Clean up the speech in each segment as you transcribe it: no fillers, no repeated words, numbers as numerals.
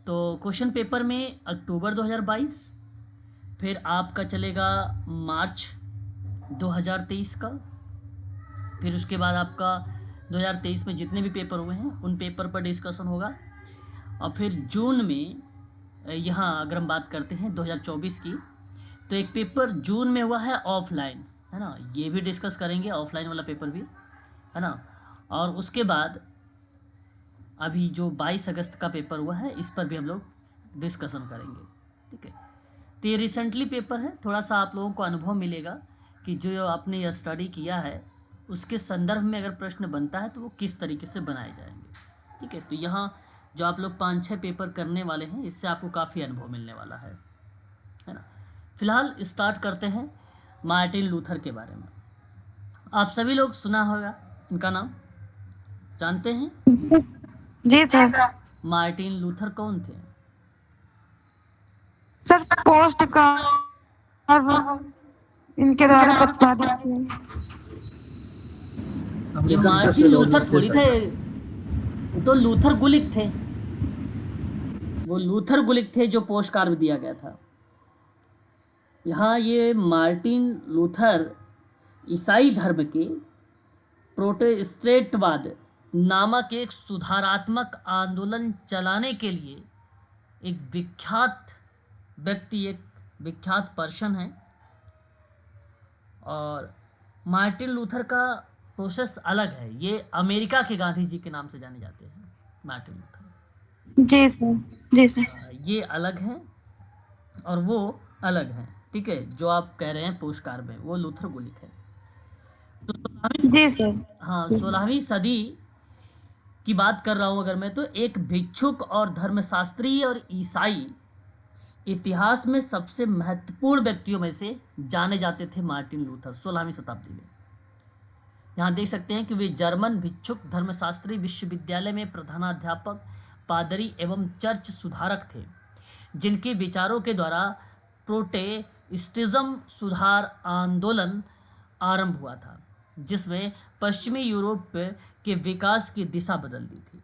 तो question paper में अक्टूबर 2022, फिर आपका चलेगा मार्च 2023 का, फिर उसके बाद आपका 2023 में जितने भी पेपर हुए हैं उन पेपर पर डिस्कशन होगा। और फिर जून में यहाँ अगर हम बात करते हैं 2024 की, तो एक पेपर जून में हुआ है ऑफलाइन, है ना, ये भी डिस्कस करेंगे, ऑफलाइन वाला पेपर भी, है ना। और उसके बाद अभी जो 22 अगस्त का पेपर हुआ है इस पर भी हम लोग डिस्कशन करेंगे, ठीक है। तो ये रिसेंटली पेपर है, थोड़ा सा आप लोगों को अनुभव मिलेगा कि जो आपने यह स्टडी किया है उसके संदर्भ में अगर प्रश्न बनता है तो वो किस तरीके से बनाए जाएंगे, ठीक है। तो यहाँ जो आप लोग 5-6 पेपर करने वाले हैं इससे आपको काफ़ी अनुभव मिलने वाला है ना। फिलहाल स्टार्ट करते हैं मार्टिन लूथर के बारे में। आप सभी लोग सुना होगा इनका नाम, जानते हैं? जी सर। मार्टिन लूथर कौन थे? सर पोस्ट का इनके द्वारा प्रतिपादित किया। ये मार्टिन लूथर थोड़ी थे, तो लूथर गुलिक थे, वो लूथर गुलिक थे जो पोस्ट कार्ड दिया गया था। यहाँ ये मार्टिन लूथर ईसाई धर्म के प्रोटेस्टेंटवाद नामक एक सुधारात्मक आंदोलन चलाने के लिए एक विख्यात व्यक्ति, एक विख्यात पर्सन है। और मार्टिन लूथर का प्रोसेस अलग है, ये अमेरिका के गांधी जी के नाम से जाने जाते हैं मार्टिन लूथर। जी सर। जी सर। ये अलग हैं और वो अलग हैं, ठीक है। जो आप कह रहे हैं पोस्टकार में वो लूथर गुलिक है। तो जी सर। हाँ, 16वीं सदी की बात कर रहा हूँ अगर मैं, तो एक भिक्षुक और धर्मशास्त्री और ईसाई इतिहास में सबसे महत्वपूर्ण व्यक्तियों में से जाने जाते थे मार्टिन लूथर 16वीं शताब्दी में। यहाँ देख सकते हैं कि वे जर्मन भिक्षुक, धर्मशास्त्री, विश्वविद्यालय में प्रधानाध्यापक, पादरी एवं चर्च सुधारक थे, जिनके विचारों के द्वारा प्रोटेस्टेंटिज्म सुधार आंदोलन आरंभ हुआ था, जिसमें पश्चिमी यूरोप के विकास की दिशा बदल दी थी,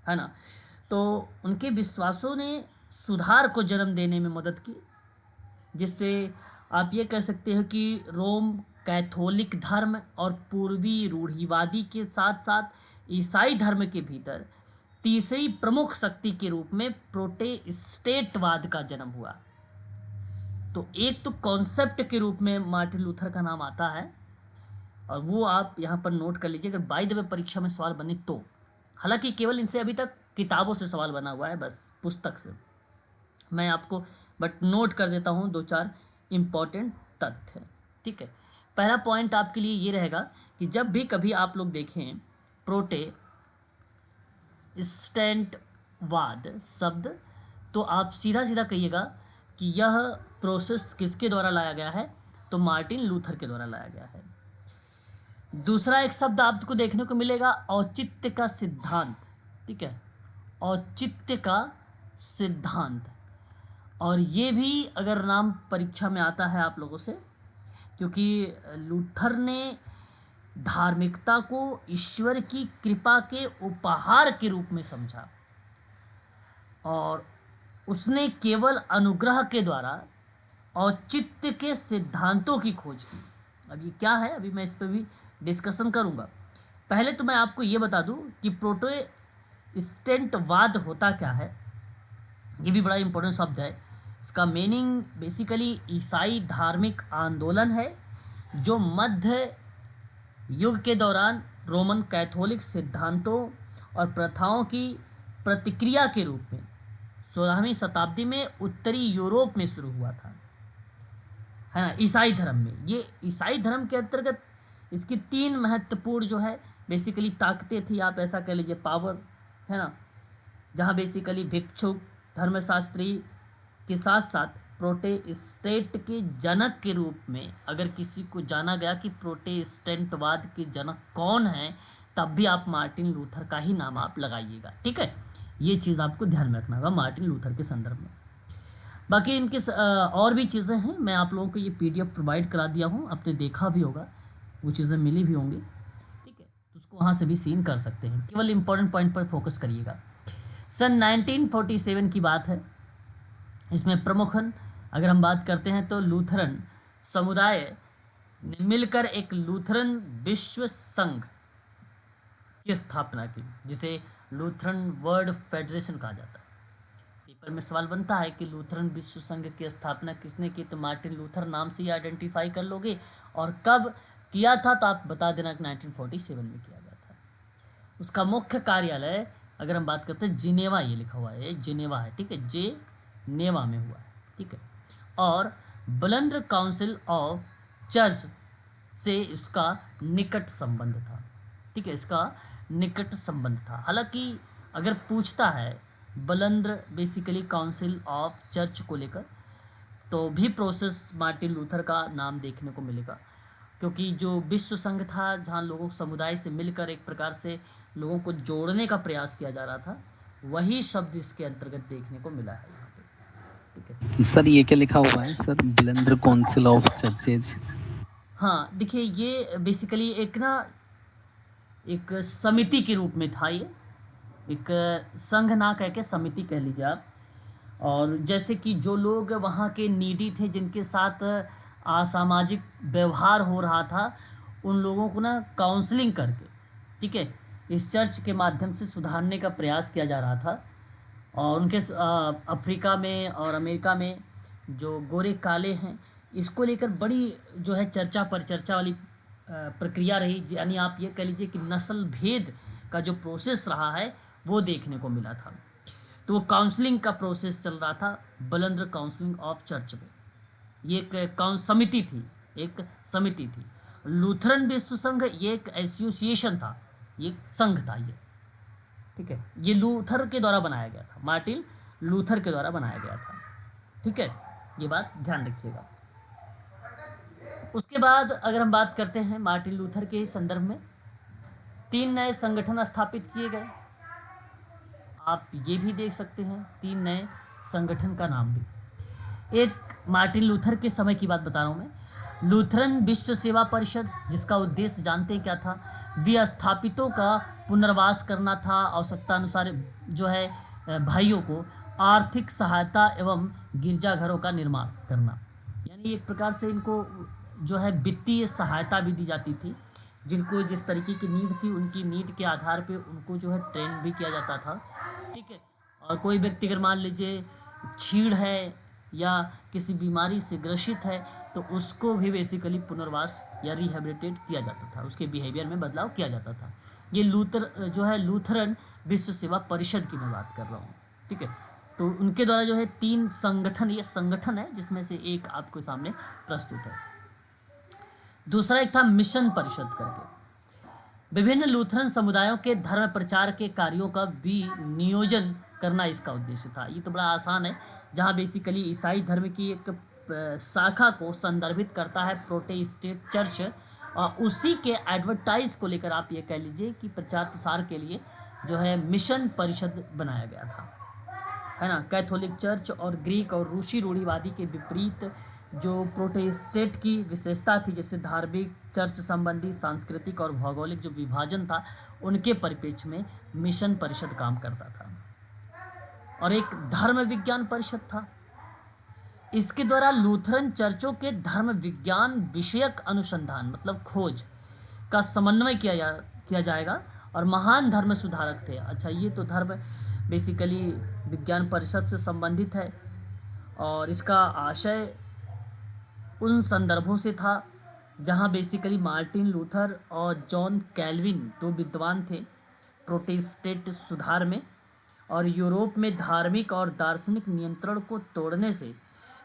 है ना। तो उनके विश्वासों ने सुधार को जन्म देने में मदद की, जिससे आप ये कह सकते हो कि रोम कैथोलिक धर्म और पूर्वी रूढ़िवादी के साथ साथ ईसाई धर्म के भीतर तीसरी प्रमुख शक्ति के रूप में प्रोटेस्टेंटवाद का जन्म हुआ। तो एक तो कॉन्सेप्ट के रूप में मार्टिन लूथर का नाम आता है, और वो आप यहाँ पर नोट कर लीजिए अगर बाय द वे परीक्षा में सवाल बने तो। हालांकि केवल इनसे अभी तक किताबों से सवाल बना हुआ है, बस पुस्तक से मैं आपको बट नोट कर देता हूँ 2-4 इम्पॉर्टेंट तथ्य, ठीक है। पहला पॉइंट आपके लिए ये रहेगा कि जब भी कभी आप लोग देखें प्रोटेस्टेंटवाद शब्द, तो आप सीधा सीधा कहिएगा कि यह प्रोसेस किसके द्वारा लाया गया है, तो मार्टिन लूथर के द्वारा लाया गया है। दूसरा एक शब्द आपको देखने को मिलेगा औचित्य का सिद्धांत, ठीक है, औचित्य का सिद्धांत। और ये भी अगर नाम परीक्षा में आता है आप लोगों से, क्योंकि लूथर ने धार्मिकता को ईश्वर की कृपा के उपहार के रूप में समझा और उसने केवल अनुग्रह के द्वारा औचित्य के सिद्धांतों की खोज की। अब ये क्या है, अभी मैं इस पर भी डिस्कशन करूंगा। पहले तो मैं आपको ये बता दूं कि प्रोटेस्टेंटवाद होता क्या है, ये भी बड़ा इंपॉर्टेंट शब्द है। इसका मीनिंग बेसिकली ईसाई धार्मिक आंदोलन है जो मध्य युग के दौरान रोमन कैथोलिक सिद्धांतों और प्रथाओं की प्रतिक्रिया के रूप में 16वीं शताब्दी में उत्तरी यूरोप में शुरू हुआ था, है ना, ईसाई धर्म में। ये ईसाई धर्म के अंतर्गत इसकी 3 महत्वपूर्ण जो है बेसिकली ताकतें थी, आप ऐसा कह लीजिए पावर, है ना, जहाँ बेसिकली भिक्षुक, धर्मशास्त्री के साथ साथ प्रोटेस्टेंट के जनक के रूप में अगर किसी को जाना गया कि प्रोटेस्टेंटवाद के जनक कौन हैं, तब भी आप मार्टिन लूथर का ही नाम आप लगाइएगा, ठीक है। ये चीज़ आपको ध्यान में रखना होगा मार्टिन लूथर के संदर्भ में। बाकी इनके और भी चीज़ें हैं, मैं आप लोगों को ये PDF प्रोवाइड करा दिया हूँ, आपने देखा भी होगा, वो चीज़ें मिली भी होंगी, ठीक है, तो उसको वहाँ से भी सीन कर सकते हैं। केवल इंपॉर्टेंट पॉइंट पर फोकस करिएगा। सन 1947 की बात है। इसमें प्रमुखन अगर हम बात करते हैं तो लूथरन समुदाय ने मिलकर एक लूथरन विश्व संघ की स्थापना की, जिसे लूथरन वर्ल्ड फेडरेशन कहा जाता है। पेपर में सवाल बनता है कि लूथरन विश्व संघ की स्थापना किसने की, तो मार्टिन लूथर नाम से ही आइडेंटिफाई कर लोगे, और कब किया था तो आप बता देना कि 1947 में किया गया था। उसका मुख्य कार्यालय अगर हम बात करते हैं जिनेवा, ये लिखा हुआ है जिनेवा है, ठीक है, जेनेवा में हुआ है, ठीक है। और बलंद्र काउंसिल ऑफ चर्च से इसका निकट संबंध था, ठीक है, इसका निकट संबंध था। हालांकि अगर पूछता है बलंद्र बेसिकली काउंसिल ऑफ चर्च को लेकर, तो भी प्रोसेस मार्टिन लूथर का नाम देखने को मिलेगा, क्योंकि जो विश्व संघ था जहाँ लोगों समुदाय से मिलकर एक प्रकार से लोगों को जोड़ने का प्रयास किया जा रहा था, वही शब्द इसके अंतर्गत देखने को मिला है यहाँ पे, ठीक है। सर ये क्या लिखा हुआ है सर, बलंद्र काउंसिल ऑफ चर्चेज? हाँ देखिए, ये बेसिकली एक समिति के रूप में था, ये एक संघ ना कह के समिति कह लीजिए आप। और जैसे कि जो लोग वहाँ के नीडी थे, जिनके साथ असामाजिक व्यवहार हो रहा था, उन लोगों को ना काउंसलिंग करके, ठीक है, इस चर्च के माध्यम से सुधारने का प्रयास किया जा रहा था। और उनके अफ्रीका में और अमेरिका में जो गोरे काले हैं, इसको लेकर बड़ी जो है चर्चा पर चर्चा वाली प्रक्रिया रही, यानी आप ये कह लीजिए कि नस्ल भेद का जो प्रोसेस रहा है वो देखने को मिला था। तो वो काउंसलिंग का प्रोसेस चल रहा था बलंद्र काउंसलिंग ऑफ चर्च में। ये एक समिति थी, एक समिति थी। लूथरन विश्व संघ ये एक एसोसिएशन था, ये एक संघ था ये, ठीक है। ये लूथर के द्वारा बनाया गया था, मार्टिन लूथर के द्वारा बनाया गया था, ठीक है, ये बात ध्यान रखिएगा। उसके बाद अगर हम बात करते हैं मार्टिन लूथर के संदर्भ में, 3 नए संगठन स्थापित किए गए। आप ये भी देख सकते हैं 3 नए संगठन का नाम भी। एक मार्टिन लूथर के समय की बात बता रहा हूँ मैं, लूथरन विश्व सेवा परिषद, जिसका उद्देश्य जानते हैं क्या था, विस्थापितों का पुनर्वास करना था, आवश्यकता अनुसार जो है भाइयों को आर्थिक सहायता एवं गिरजाघरों का निर्माण करना। यानी एक प्रकार से इनको जो है वित्तीय सहायता भी दी जाती थी, जिनको जिस तरीके की नीड थी उनकी नीड के आधार पे उनको जो है ट्रेन भी किया जाता था, ठीक है। और कोई व्यक्ति अगर मान लीजिए छीड़ है या किसी बीमारी से ग्रसित है, तो उसको भी बेसिकली पुनर्वास या रिहेबिलिटेट किया जाता था, उसके बिहेवियर में बदलाव किया जाता था। ये लूथर जो है लूथरन विश्व सेवा परिषद की मैं बात कर रहा हूँ, ठीक है। तो उनके द्वारा जो है 3 संगठन, ये संगठन है जिसमें से एक आपको सामने प्रस्तुत है। दूसरा एक था मिशन परिषद करके, विभिन्न लूथरन समुदायों के धर्म प्रचार के कार्यों का भी नियोजन करना इसका उद्देश्य था। ये तो बड़ा आसान है, जहाँ बेसिकली ईसाई धर्म की एक शाखा को संदर्भित करता है प्रोटेस्टेंट चर्च, और उसी के एडवर्टाइज को लेकर आप ये कह लीजिए कि प्रचार प्रसार के लिए जो है मिशन परिषद बनाया गया था, है ना। कैथोलिक चर्च और ग्रीक और रूसी रूढ़िवादी के विपरीत जो प्रोटेस्टेंट की विशेषता थी, जैसे धार्मिक, चर्च संबंधी, सांस्कृतिक और भौगोलिक जो विभाजन था, उनके परिप्रेक्ष्य में मिशन परिषद काम करता था। और एक धर्म विज्ञान परिषद था, इसके द्वारा लूथरन चर्चों के धर्म विज्ञान विषयक अनुसंधान मतलब खोज का समन्वय किया जाएगा, और महान धर्म सुधारक थे। अच्छा, ये तो धर्म बेसिकली विज्ञान परिषद से संबंधित है, और इसका आशय उन संदर्भों से था जहां बेसिकली मार्टिन लूथर और जॉन कैल्विन 2 विद्वान थे प्रोटेस्टेंट सुधार में, और यूरोप में धार्मिक और दार्शनिक नियंत्रण को तोड़ने से,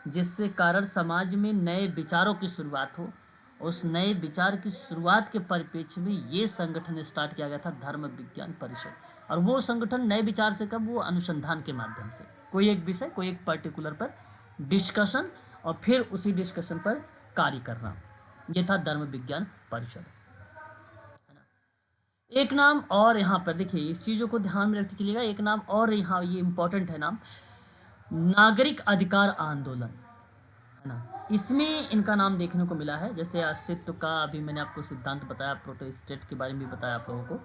जिससे कारण समाज में नए विचारों की शुरुआत हो, उस नए विचार की शुरुआत के परिप्रेक्ष्य में ये संगठन स्टार्ट किया गया था, धर्म विज्ञान परिषद। और वो संगठन नए विचार से कब, वो अनुसंधान के माध्यम से, कोई एक विषय, कोई एक पर्टिकुलर पर डिस्कशन और फिर उसी डिस्कशन पर कार्य करना, ये था धर्म विज्ञान परिषद, है ना। एक नाम और यहाँ पर देखिए, इस चीज़ों को ध्यान में रखते चलिएगा, एक नाम और यहाँ ये इम्पोर्टेंट है नाम, नागरिक अधिकार आंदोलन, है ना। इसमें इनका नाम देखने को मिला है, जैसे अस्तित्व का अभी मैंने आपको सिद्धांत बताया, प्रोटेस्टेंट के बारे में भी बताया आप लोगों को,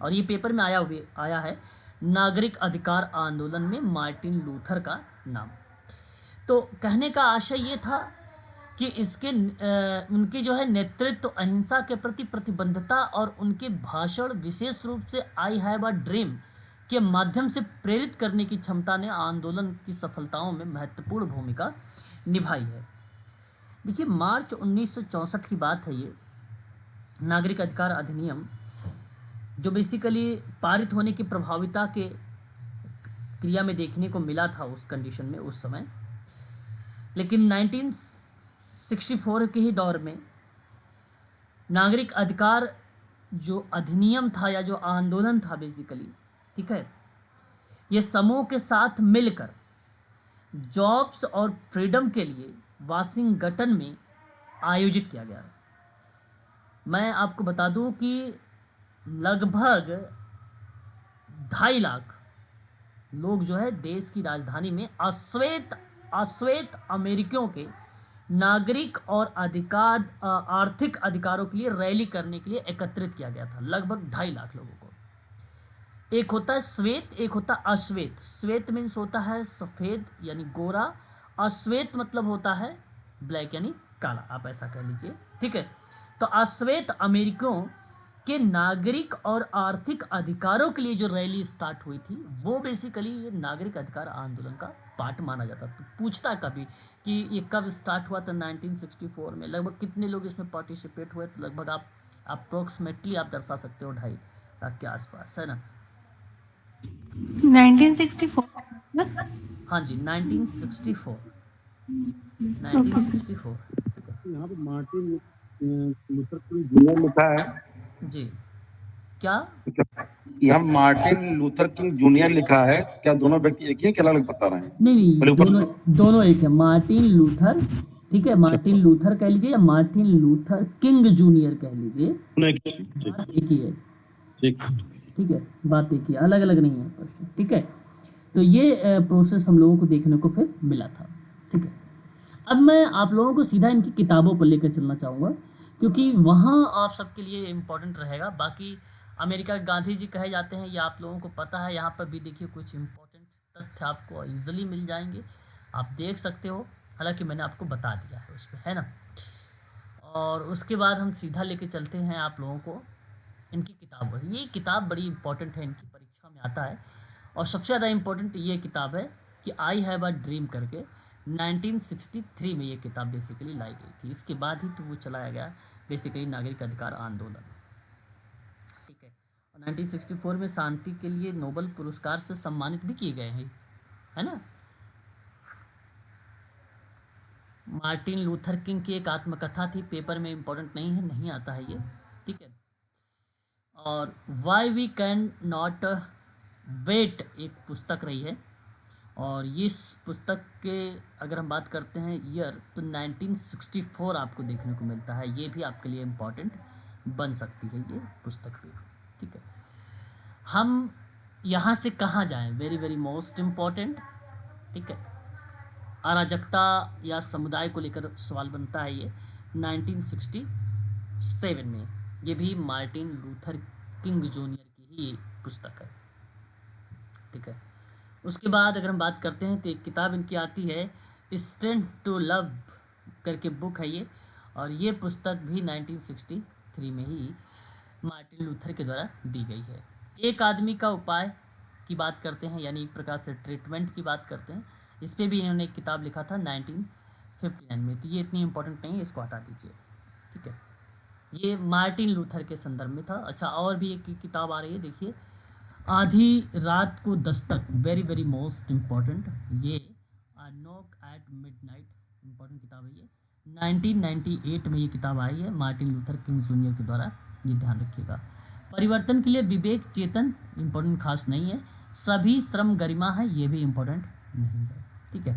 और ये पेपर में आया है। नागरिक अधिकार आंदोलन में मार्टिन लूथर का नाम। तो कहने का आशय ये था कि उनके जो है नेतृत्व, अहिंसा के प्रति प्रतिबद्धता और उनके भाषण विशेष रूप से आई हैव अ ड्रीम के माध्यम से प्रेरित करने की क्षमता ने आंदोलन की सफलताओं में महत्वपूर्ण भूमिका निभाई है। देखिए, मार्च 1964 की बात है ये। नागरिक अधिकार अधिनियम जो बेसिकली पारित होने की प्रभाविता के क्रिया में देखने को मिला था उस कंडीशन में, उस समय। लेकिन 1964 के ही दौर में नागरिक अधिकार जो अधिनियम था या जो आंदोलन था बेसिकली, ठीक है, ये समूह के साथ मिलकर जॉब्स और फ्रीडम के लिए वाशिंगटन में आयोजित किया गया। मैं आपको बता दूं कि लगभग 2.5 लाख लोग जो है देश की राजधानी में अश्वेत अमेरिकियों के नागरिक और आर्थिक अधिकारों के लिए रैली करने के लिए एकत्रित किया गया था। लगभग 2.5 लाख लोगों को। एक होता है श्वेत, एक होता है अश्वेत। श्वेत मीन्स होता है सफ़ेद यानी गोरा, अश्वेत मतलब होता है ब्लैक यानी काला, आप ऐसा कह लीजिए, ठीक है। तो अश्वेत अमेरिकियों के नागरिक और आर्थिक अधिकारों के लिए जो रैली स्टार्ट हुई थी वो बेसिकली ये नागरिक अधिकार आंदोलन का पार्ट माना जाता। तो पूछता है कभी कि ये कब स्टार्ट हुआ था 1964 में, लगभग कितने लोग इसमें पार्टिसिपेट हुए, तो लगभग आप अप्रोक्सीमेटली आप दर्शा सकते हो 2.5 लाख के आसपास, है ना। 1964। हाँ जी, 1964। 1964। यहाँ पे मार्टिन लूथर किंग जूनियर लिखा है। जी, क्या? यहाँ मार्टिन लूथर किंग जूनियर लिखा है, क्या दोनों व्यक्ति एक ही हैं, क्या अलग बता रहे हैं? नहीं, पहले ऊपर दोनों एक है। मार्टिन लूथर, ठीक है, मार्टिन लूथर कह लीजिए या मार्टिन लूथर किंग जूनियर कह लीजिए, बात एक ही है, ठीक है, बात एक ही, अलग अलग नहीं है प्रश्न, ठीक है। तो ये प्रोसेस हम लोगों को देखने को फिर मिला था, ठीक है। अब मैं आप लोगों को सीधा इनकी किताबों पर लेकर चलना चाहूँगा क्योंकि वहाँ आप सबके लिए इम्पोर्टेंट रहेगा। बाकी अमेरिका के गांधी जी कहे जाते हैं, ये आप लोगों को पता है। यहाँ पर भी देखिए कुछ इम्पोर्टेंट तथ्य आपको ईजिली मिल जाएंगे, आप देख सकते हो, हालांकि मैंने आपको बता दिया है उसमें, है ना। और उसके बाद हम सीधा लेके चलते हैं आप लोगों को इनकी किताबों से। ये किताब बड़ी इंपॉर्टेंट है, इनकी परीक्षा में आता है। और सबसे ज़्यादा इम्पोर्टेंट ये किताब है कि आई हैव अ ड्रीम करके 1963 में ये किताब बेसिकली लाई गई थी। इसके बाद ही तो वो चलाया गया बेसिकली नागरिक अधिकार आंदोलन, ठीक है। और 1964 में शांति के लिए नोबेल पुरस्कार से सम्मानित भी किए गए हैं, है ना। मार्टिन लूथर किंग की एक आत्मकथा थी, पेपर में इम्पोर्टेंट नहीं है, नहीं आता है ये, ठीक है। और why we can not wait एक पुस्तक रही है। और इस पुस्तक के अगर हम बात करते हैं ईयर, तो 1964 आपको देखने को मिलता है। ये भी आपके लिए इम्पोर्टेंट बन सकती है ये पुस्तक भी, ठीक है। हम यहाँ से कहाँ जाएं, वेरी वेरी मोस्ट इम्पॉर्टेंट, ठीक है। अराजकता या समुदाय को लेकर सवाल बनता है ये 1967 में। ये भी मार्टिन लूथर किंग जूनियर की ही पुस्तक है, ठीक है। उसके बाद अगर हम बात करते हैं तो एक किताब इनकी आती है, स्ट्रेंथ टू लव करके बुक है ये। और ये पुस्तक भी 1963 में ही मार्टिन लूथर के द्वारा दी गई है। एक आदमी का उपाय की बात करते हैं, यानी एक प्रकार से ट्रीटमेंट की बात करते हैं। इस पर भी इन्होंने एक किताब लिखा था 1959 में। तो ये इतनी इंपॉर्टेंट नहीं है, इसको हटा दीजिए, ठीक है। ये मार्टिन लूथर के संदर्भ में था। अच्छा, और भी एक किताब आ रही है, देखिए, आधी रात को Dastak, very very most important. ये नॉक एट मिडनाइट, इम्पॉर्टेंट किताब है ये। 1998 में ये किताब आई है मार्टिन लूथर किंग जूनियर के द्वारा, ये ध्यान रखिएगा। परिवर्तन के लिए विवेक चेतन, इम्पोर्टेंट खास नहीं है। सभी श्रम गरिमा है, ये भी इम्पोर्टेंट नहीं है, ठीक है।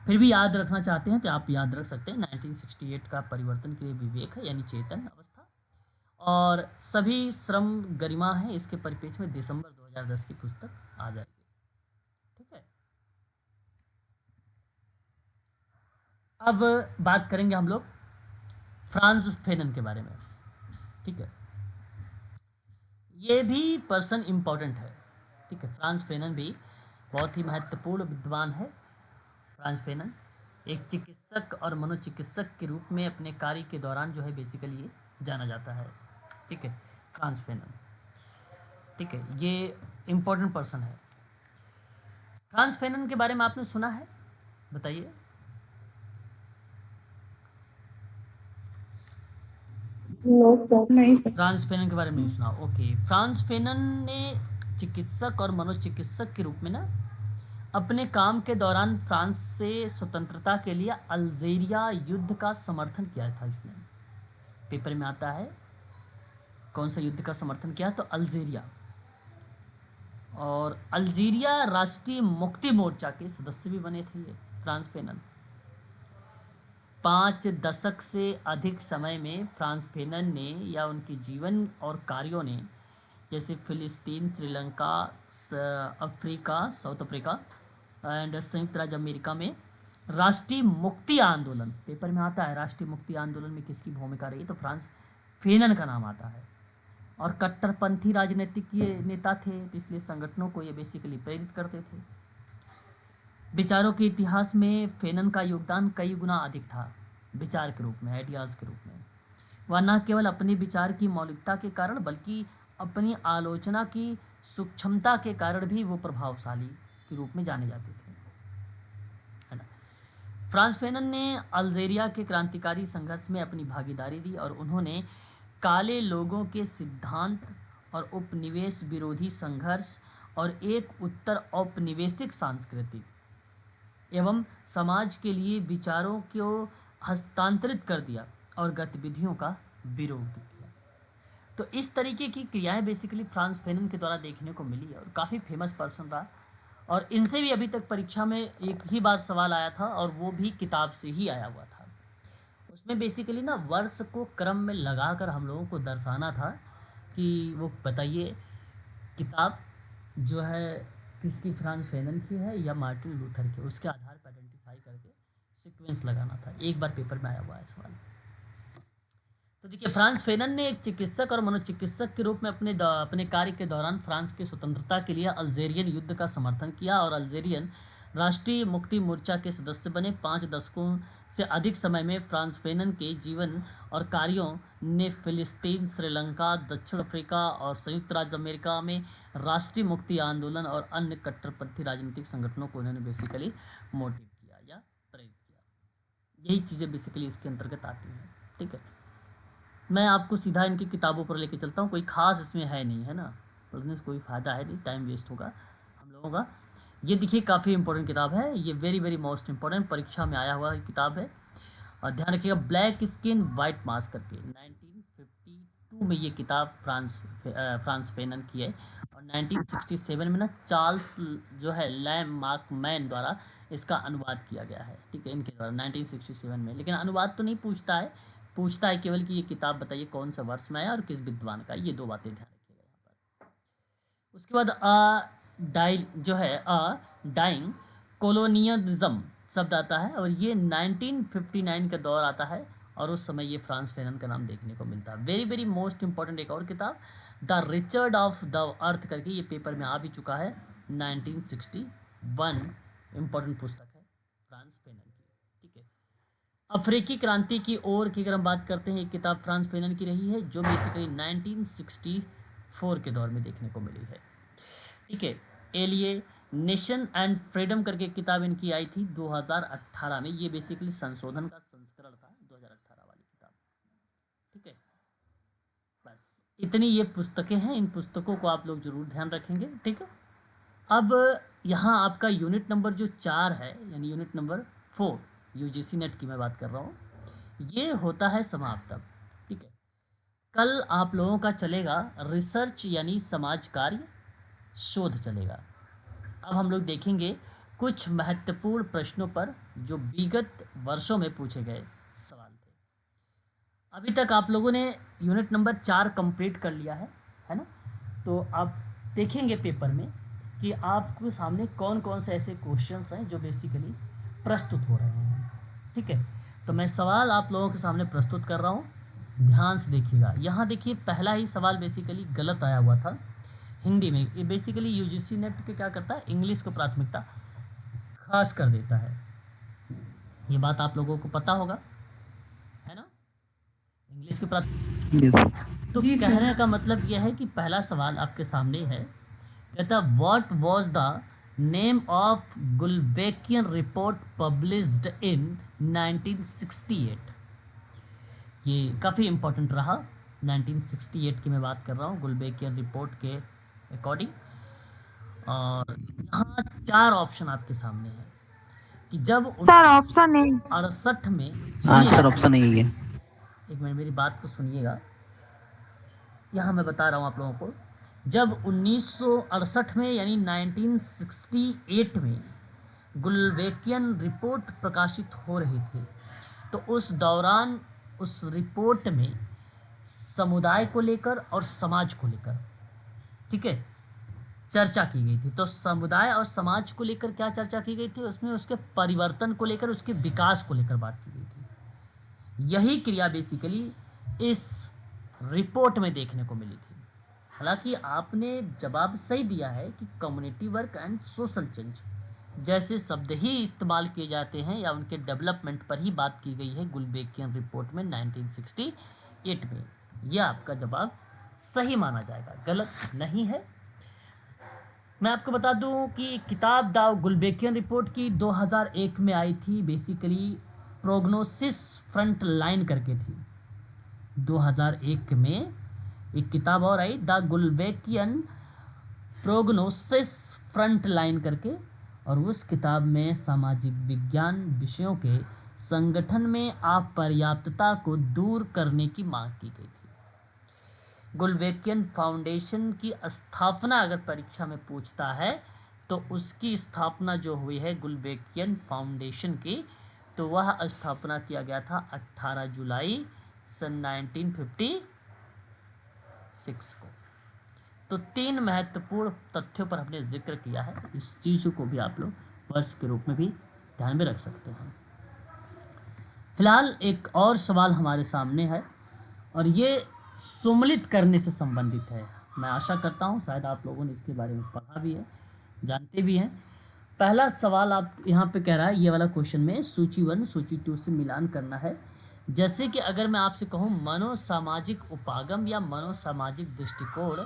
फिर भी याद रखना चाहते हैं तो आप याद रख सकते हैं 1968 का परिवर्तन के लिए विवेक है यानी चेतन अवस्था, और सभी श्रम गरिमा है, इसके परिप्रेक्ष्य में दिसंबर 2010 की पुस्तक आ जाएगी, ठीक है। अब बात करेंगे हम लोग फ्रांज फेनन के बारे में, ठीक है। ये भी पर्सन इम्पोर्टेंट है, ठीक है, फ्रांस फेनन भी बहुत ही महत्वपूर्ण विद्वान है। फ्रांस फेनन एक चिकित्सक और मनोचिकित्सक के रूप में अपने कार्य के दौरान जो है बेसिकली ये जाना जाता है। ठीक है, फ्रांस फेनन, ठीक है, ये इम्पोर्टेंट पर्सन है। फ्रांस फेनन के बारे में आपने सुना है, बताइए। नहीं सर। फ्रांस फेनन के बारे में नहीं सुना, ओके। फ्रांस फेनन ने चिकित्सक और मनोचिकित्सक के रूप में ना अपने काम के दौरान फ्रांस से स्वतंत्रता के लिए अल्जीरिया युद्ध का समर्थन किया था। इसने पेपर में आता है कौन सा युद्ध का समर्थन किया, तो अल्जीरिया। और अल्जीरिया राष्ट्रीय मुक्ति मोर्चा के सदस्य भी बने थे ये फ्रांस फेनन। 5 दशक से अधिक समय में फ्रांस फेनन ने या उनके जीवन और कार्यों ने जैसे फिलिस्तीन, Sri Lanka, Africa, south Africa and संयुक्त राज्य अमेरिका में राष्ट्रीय मुक्ति आंदोलन, पेपर में आता है राष्ट्रीय मुक्ति आंदोलन में किसकी भूमिका रही, तो फ्रांस फेनन का नाम आता है। और कट्टरपंथी राजनीतिक ये नेता थे, तो इसलिए संगठनों को ये बेसिकली प्रेरित करते थे। विचारों के इतिहास में फेनन का योगदान कई गुना अधिक था, विचार के रूप में, आइडियाज़ के रूप में। वह न केवल अपने विचार की मौलिकता के कारण बल्कि अपनी आलोचना की सूक्ष्मता के कारण भी वो प्रभावशाली के रूप में जाने जाते थे, है ना। फ्रांस फेनन ने अल्जीरिया के क्रांतिकारी संघर्ष में अपनी भागीदारी दी और उन्होंने काले लोगों के सिद्धांत और उपनिवेश विरोधी संघर्ष और एक उत्तर औपनिवेशिक सांस्कृतिक एवं समाज के लिए विचारों को हस्तांतरित कर दिया और गतिविधियों का विरोध किया। तो इस तरीके की क्रियाएं बेसिकली फ्रांस फेनन के द्वारा देखने को मिली और काफ़ी फेमस पर्सन रहा। और इनसे भी अभी तक परीक्षा में एक ही बार सवाल आया था और वो भी किताब से ही आया हुआ था। उसमें बेसिकली ना वर्ष को क्रम में लगाकर हम लोगों को दर्शाना था कि वो बताइए किताब जो है किसकी, फ्रांस फेनन की है या मार्टिन लूथर की, उसके आधार पर आइडेंटिफाई करके सीक्वेंस लगाना था। एक बार पेपर में आया हुआ है सवाल। तो देखिए, फ्रांस फेनन ने एक चिकित्सक और मनोचिकित्सक के रूप में अपने कार्य के दौरान फ्रांस की स्वतंत्रता के लिए अल्जीरियन युद्ध का समर्थन किया और अल्जीरियन राष्ट्रीय मुक्ति मोर्चा के सदस्य बने। 5 दशकों से अधिक समय में फ्रांस फेनन के जीवन और कार्यों ने फिलिस्तीन, श्रीलंका, दक्षिण अफ्रीका और संयुक्त राज्य अमेरिका में राष्ट्रीय मुक्ति आंदोलन और अन्य कट्टरपंथी राजनीतिक संगठनों को उन्होंने बेसिकली मोटिव किया या प्रेरित किया। यही चीज़ें बेसिकली इसके अंतर्गत आती हैं। ठीक है, मैं आपको सीधा इनकी किताबों पर लेके चलता हूँ, कोई खास इसमें है नहीं, है ना, पढ़ने से कोई फ़ायदा है नहीं, टाइम वेस्ट होगा हम लोगों का। ये देखिए काफ़ी इंपॉर्टेंट किताब है, ये वेरी वेरी मोस्ट इंपॉर्टेंट, परीक्षा में आया हुआ किताब है। और ध्यान रखिएगा, ब्लैक स्किन वाइट मास्क करके 1952 में ये किताब फ्रांस फेनन की है। और 1967 में ना चार्ल्स जो है लैंडमार्क मैन द्वारा इसका अनुवाद किया गया है। ठीक है, इनके द्वारा 1967 में। लेकिन अनुवाद तो नहीं पूछता है केवल कि ये किताब बताइए कौन सा वर्ष में आया और किस विद्वान का, ये 2 बातें ध्यान रखिएगा यहाँ पर। उसके बाद डाइंग कोलोनियलिज्म शब्द आता है और ये 1959 का दौर आता है और उस समय ये फ्रांस फेनन का नाम देखने को मिलता है। वेरी वेरी मोस्ट इंपॉर्टेंट एक और किताब the Richard of the earth करके, ये पेपर में आ भी चुका है, 1961 इंपॉर्टेंट पुस्तक है फ्रांस फेनन की। ठीक है, अफ्रीकी क्रांति की ओर की अगर हम बात करते हैं, एक किताब फ्रांस फेनन की रही है जो बेसिकली 1964 के दौर में देखने को मिली है। ठीक है, एलिए नेशन एंड फ्रीडम करके किताब इनकी आई थी 2018 में, ये बेसिकली संशोधन का संस्करण था 2018 वाली किताब। ठीक है, बस इतनी ये पुस्तकें हैं, इन पुस्तकों को आप लोग जरूर ध्यान रखेंगे। ठीक है, अब यहाँ आपका यूनिट नंबर जो 4 है, यानी यूनिट नंबर 4 यूजीसी नेट की मैं बात कर रहा हूँ, ये होता है समाप्त अब। ठीक है, कल आप लोगों का चलेगा रिसर्च यानी समाज कार्य, शोध चलेगा। अब हम लोग देखेंगे कुछ महत्वपूर्ण प्रश्नों पर जो विगत वर्षों में पूछे गए सवाल थे। अभी तक आप लोगों ने यूनिट नंबर 4 कंप्लीट कर लिया है ना। तो आप देखेंगे पेपर में कि आपके सामने कौन कौन से ऐसे क्वेश्चंस हैं जो बेसिकली प्रस्तुत हो रहे हैं। ठीक है, तो मैं सवाल आप लोगों के सामने प्रस्तुत कर रहा हूँ, ध्यान से देखिएगा। यहाँ देखिए, पहला ही सवाल बेसिकली गलत आया हुआ था। हिंदी में। ये बेसिकली यूजीसी नेट के क्या करता है, इंग्लिश को प्राथमिकता खास कर देता है। ये बात आप लोगों को पता होगा, है ना, इंग्लिश की प्राथमिकता। yes तो जी सर। कहने का मतलब यह है कि पहला सवाल आपके सामने है, कहता what was the name of Gulbenkian report published in 1968। ये काफ़ी इम्पोर्टेंट रहा। 1968 की मैं बात कर रहा हूँ गुल्बेकियन रिपोर्ट के अकॉर्डिंग। और यहाँ 4 ऑप्शन आपके सामने है कि जब सर ऑप्शन नहीं। 1968 में, आंसर सुनिएगा, ऑप्शन यही है। एक मिनट मेरी बात को सुनिएगा, यहाँ मैं बता रहा हूँ आप लोगों को। जब 1968 में यानी 1968 में गुल्बेकियन रिपोर्ट प्रकाशित हो रही थी, तो उस दौरान उस रिपोर्ट में समुदाय को लेकर और समाज को लेकर, ठीक है, चर्चा की गई थी। तो समुदाय और समाज को लेकर क्या चर्चा की गई थी, उसमें उसके परिवर्तन को लेकर, उसके विकास को लेकर बात की गई थी। यही क्रिया बेसिकली इस रिपोर्ट में देखने को मिली थी। हालांकि आपने जवाब सही दिया है कि community work and social change जैसे शब्द ही इस्तेमाल किए जाते हैं या उनके डेवलपमेंट पर ही बात की गई है गुल्बेकियन रिपोर्ट में 1968 में। यह आपका जवाब सही माना जाएगा, गलत नहीं है। मैं आपको बता दूं कि किताब द गुल्बेकियन रिपोर्ट की 2001 में आई थी, बेसिकली प्रोग्नोसिस फ्रंट लाइन करके थी। 2001 में एक किताब और आई, द गुल्बेकियन प्रोग्नोसिस फ्रंट लाइन करके, और उस किताब में सामाजिक विज्ञान विषयों के संगठन में अपर्याप्तता को दूर करने की मांग की गई थी। गुल्बेकियन फाउंडेशन की स्थापना अगर परीक्षा में पूछता है तो उसकी स्थापना जो हुई है गुल्बेकियन फाउंडेशन की, तो वह स्थापना किया गया था 18 जुलाई सन 1956 को। तो 3 महत्वपूर्ण तथ्यों पर हमने जिक्र किया है। इस चीज़ को भी आप लोग वर्ष के रूप में भी ध्यान में रख सकते हैं। फिलहाल एक और सवाल हमारे सामने है और ये सम्मिलित करने से संबंधित है। मैं आशा करता हूँ शायद आप लोगों ने इसके बारे में पढ़ा भी है, जानते भी हैं। पहला सवाल आप यहाँ पे कह रहा है, ये वाला क्वेश्चन में सूची 1 सूची 2 से मिलान करना है। जैसे कि अगर मैं आपसे कहूँ मनोसामाजिक उपागम या मनोसामाजिक दृष्टिकोण,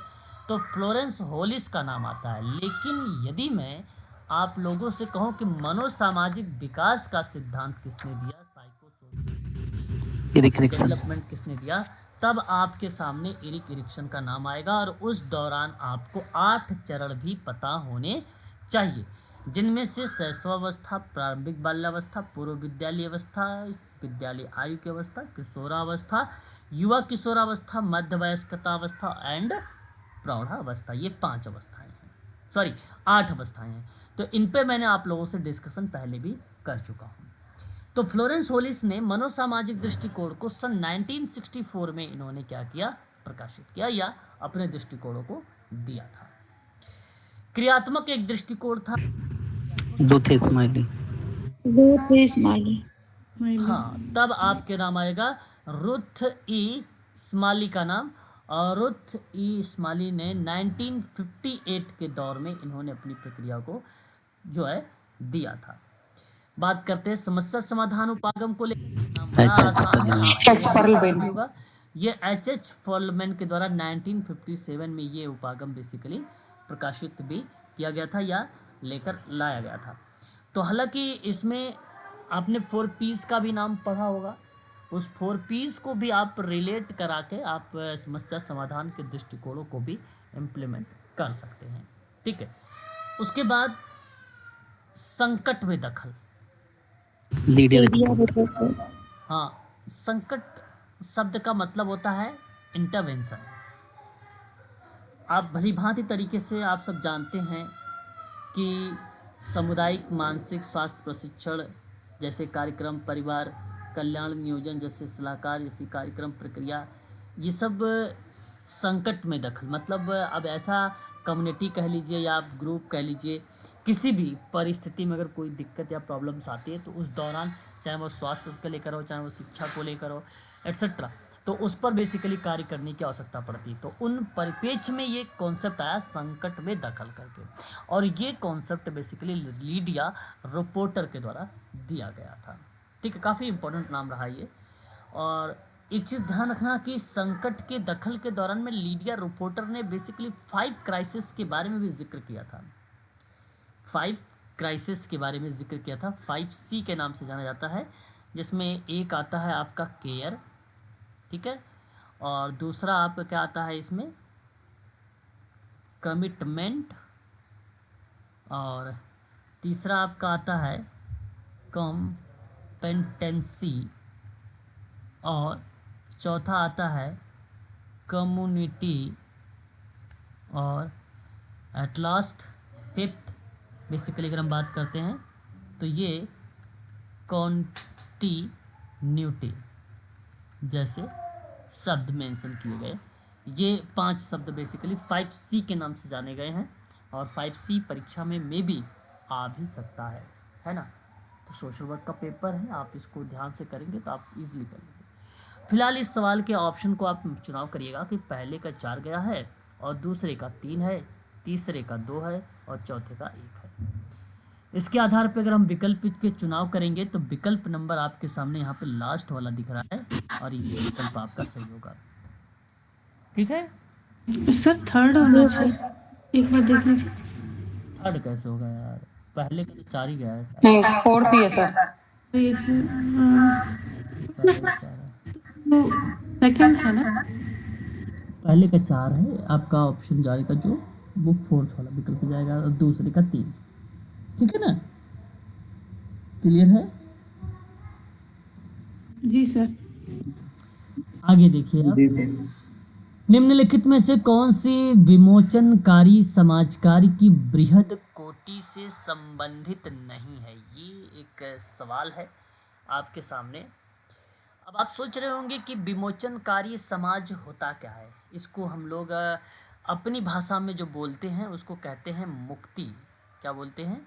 तो फ्लोरेंस होलिस का नाम आता है। लेकिन यदि मैं आप लोगों से कहूं कि मनोसामाजिक विकास का सिद्धांत किसने दिया, एरिक एरिक्सन। डेवलपमेंट किसने दिया, तब आपके सामने एरिक एरिक्सन का नाम आएगा। और उस दौरान आपको 8 चरण भी पता होने चाहिए, जिनमें से शैशवावस्था, प्रारंभिक बाल्यावस्था, पूर्व विद्यालय अवस्था, विद्यालय आयु की अवस्था, किशोरावस्था, युवा किशोरावस्था, मध्य वयस्कता अवस्था एंड प्रौढ़ावस्था। ये 5 अवस्थाएं हैं, सॉरी 8 अवस्थाएं हैं। तो इन पे मैंने आप लोगों से डिस्कशन पहले भी कर चुका हूँ। तो फ्लोरेंस होलिस ने मनोसामाजिक दृष्टिकोण को सन 1964 में इन्होंने क्या किया, प्रकाशित किया या अपने दृष्टिकोणों को दिया था। क्रियात्मक एक दृष्टिकोण था, रूथ स्माइली। हाँ, तब आपके नाम आएगा रुथ ई स्माली का नाम। और रुथ ई स्माली ने 1958 के दौर में इन्होंने अपनी प्रक्रिया को जो है दिया था। बात करते हैं समस्या समाधान उपागम को लेकर, बड़ा आसान है, आपको होगा। ये एच फॉलमैन के द्वारा 1957 में ये उपागम बेसिकली प्रकाशित भी किया गया था या लेकर लाया गया था। तो हालांकि इसमें आपने 4 पीस का भी नाम पढ़ा होगा, उस 4 पीस को भी आप रिलेट करा के आप समस्या समाधान के दृष्टिकोणों को भी इम्प्लीमेंट कर सकते हैं, ठीक है। उसके बाद संकट में दखल, हाँ, संकट शब्द का मतलब होता है इंटरवेंशन। आप भली भांति तरीके से आप सब जानते हैं कि सामुदायिक मानसिक स्वास्थ्य प्रशिक्षण जैसे कार्यक्रम, परिवार कल्याण नियोजन जैसे सलाहकार जैसी कार्यक्रम प्रक्रिया, ये सब संकट में दखल मतलब अब ऐसा कम्युनिटी कह लीजिए या आप ग्रुप कह लीजिए, किसी भी परिस्थिति में अगर कोई दिक्कत या प्रॉब्लम्स आती है तो उस दौरान चाहे वो स्वास्थ्य को लेकर हो, चाहे वो शिक्षा को लेकर हो, एट्सेट्रा, तो तो उस पर बेसिकली कार्य करने की आवश्यकता पड़ती। तो उन परिप्रेक्ष्य में ये कॉन्सेप्ट आया संकट में दखल करके, और ये कॉन्सेप्ट बेसिकली लीडिया रिपोर्टर के द्वारा दिया गया था। ठीक है, काफ़ी इंपॉर्टेंट नाम रहा ये। और एक चीज़ ध्यान रखना कि संकट के दखल के दौरान में लीडिया रिपोर्टर ने बेसिकली 5 क्राइसिस के बारे में भी जिक्र किया था। 5 क्राइसिस के बारे में जिक्र किया था, 5C के नाम से जाना जाता है, जिसमें एक आता है आपका केयर, ठीक है, और दूसरा आपका क्या आता है इसमें, कमिटमेंट, और तीसरा आपका आता है कॉम्पेटेंसी, और चौथा आता है कम्युनिटी, और एट लास्ट 5th बेसिकली अगर हम बात करते हैं तो ये कॉन्टिन्यूटी जैसे शब्द मेंशन किए गए। ये 5 शब्द बेसिकली 5C के नाम से जाने गए हैं, और 5C परीक्षा में भी आ भी सकता है ना। तो सोशल वर्क का पेपर है, आप इसको ध्यान से करेंगे तो आप इजीली कर लेंगे। फिलहाल इस सवाल के ऑप्शन को आप चुनाव करिएगा कि पहले का 4 गया है, और दूसरे का 3 है, तीसरे का 2 है, और चौथे का 1 है। इसके आधार पर अगर हम विकल्प के चुनाव करेंगे तो विकल्प नंबर आपके सामने यहाँ पे लास्ट वाला दिख रहा है, और ये विकल्प आपका सही होगा। ठीक है, सर थर्ड होना चाहिए, एक बार देख लीजिए। थर्ड कैसे होगा यार, पहले का तो 4 ही गया है। नहीं, 4th ही है सर। ये सर पहले का 4 है, वो सेकंड है ना। पहले का 4 है आपका ऑप्शन जाएगा जो, वो 4th वाला विकल्प जाएगा, और दूसरे का 3। ठीक है ना, क्लियर है। जी सर। आगे देखिए आप, निम्नलिखित में से कौन सी विमोचनकारी समाज कार्य की बृहद कोटि से संबंधित नहीं है। ये एक सवाल है आपके सामने। अब आप सोच रहे होंगे कि विमोचनकारी समाज होता क्या है। इसको हम लोग अपनी भाषा में जो बोलते हैं उसको कहते हैं मुक्ति, क्या बोलते हैं,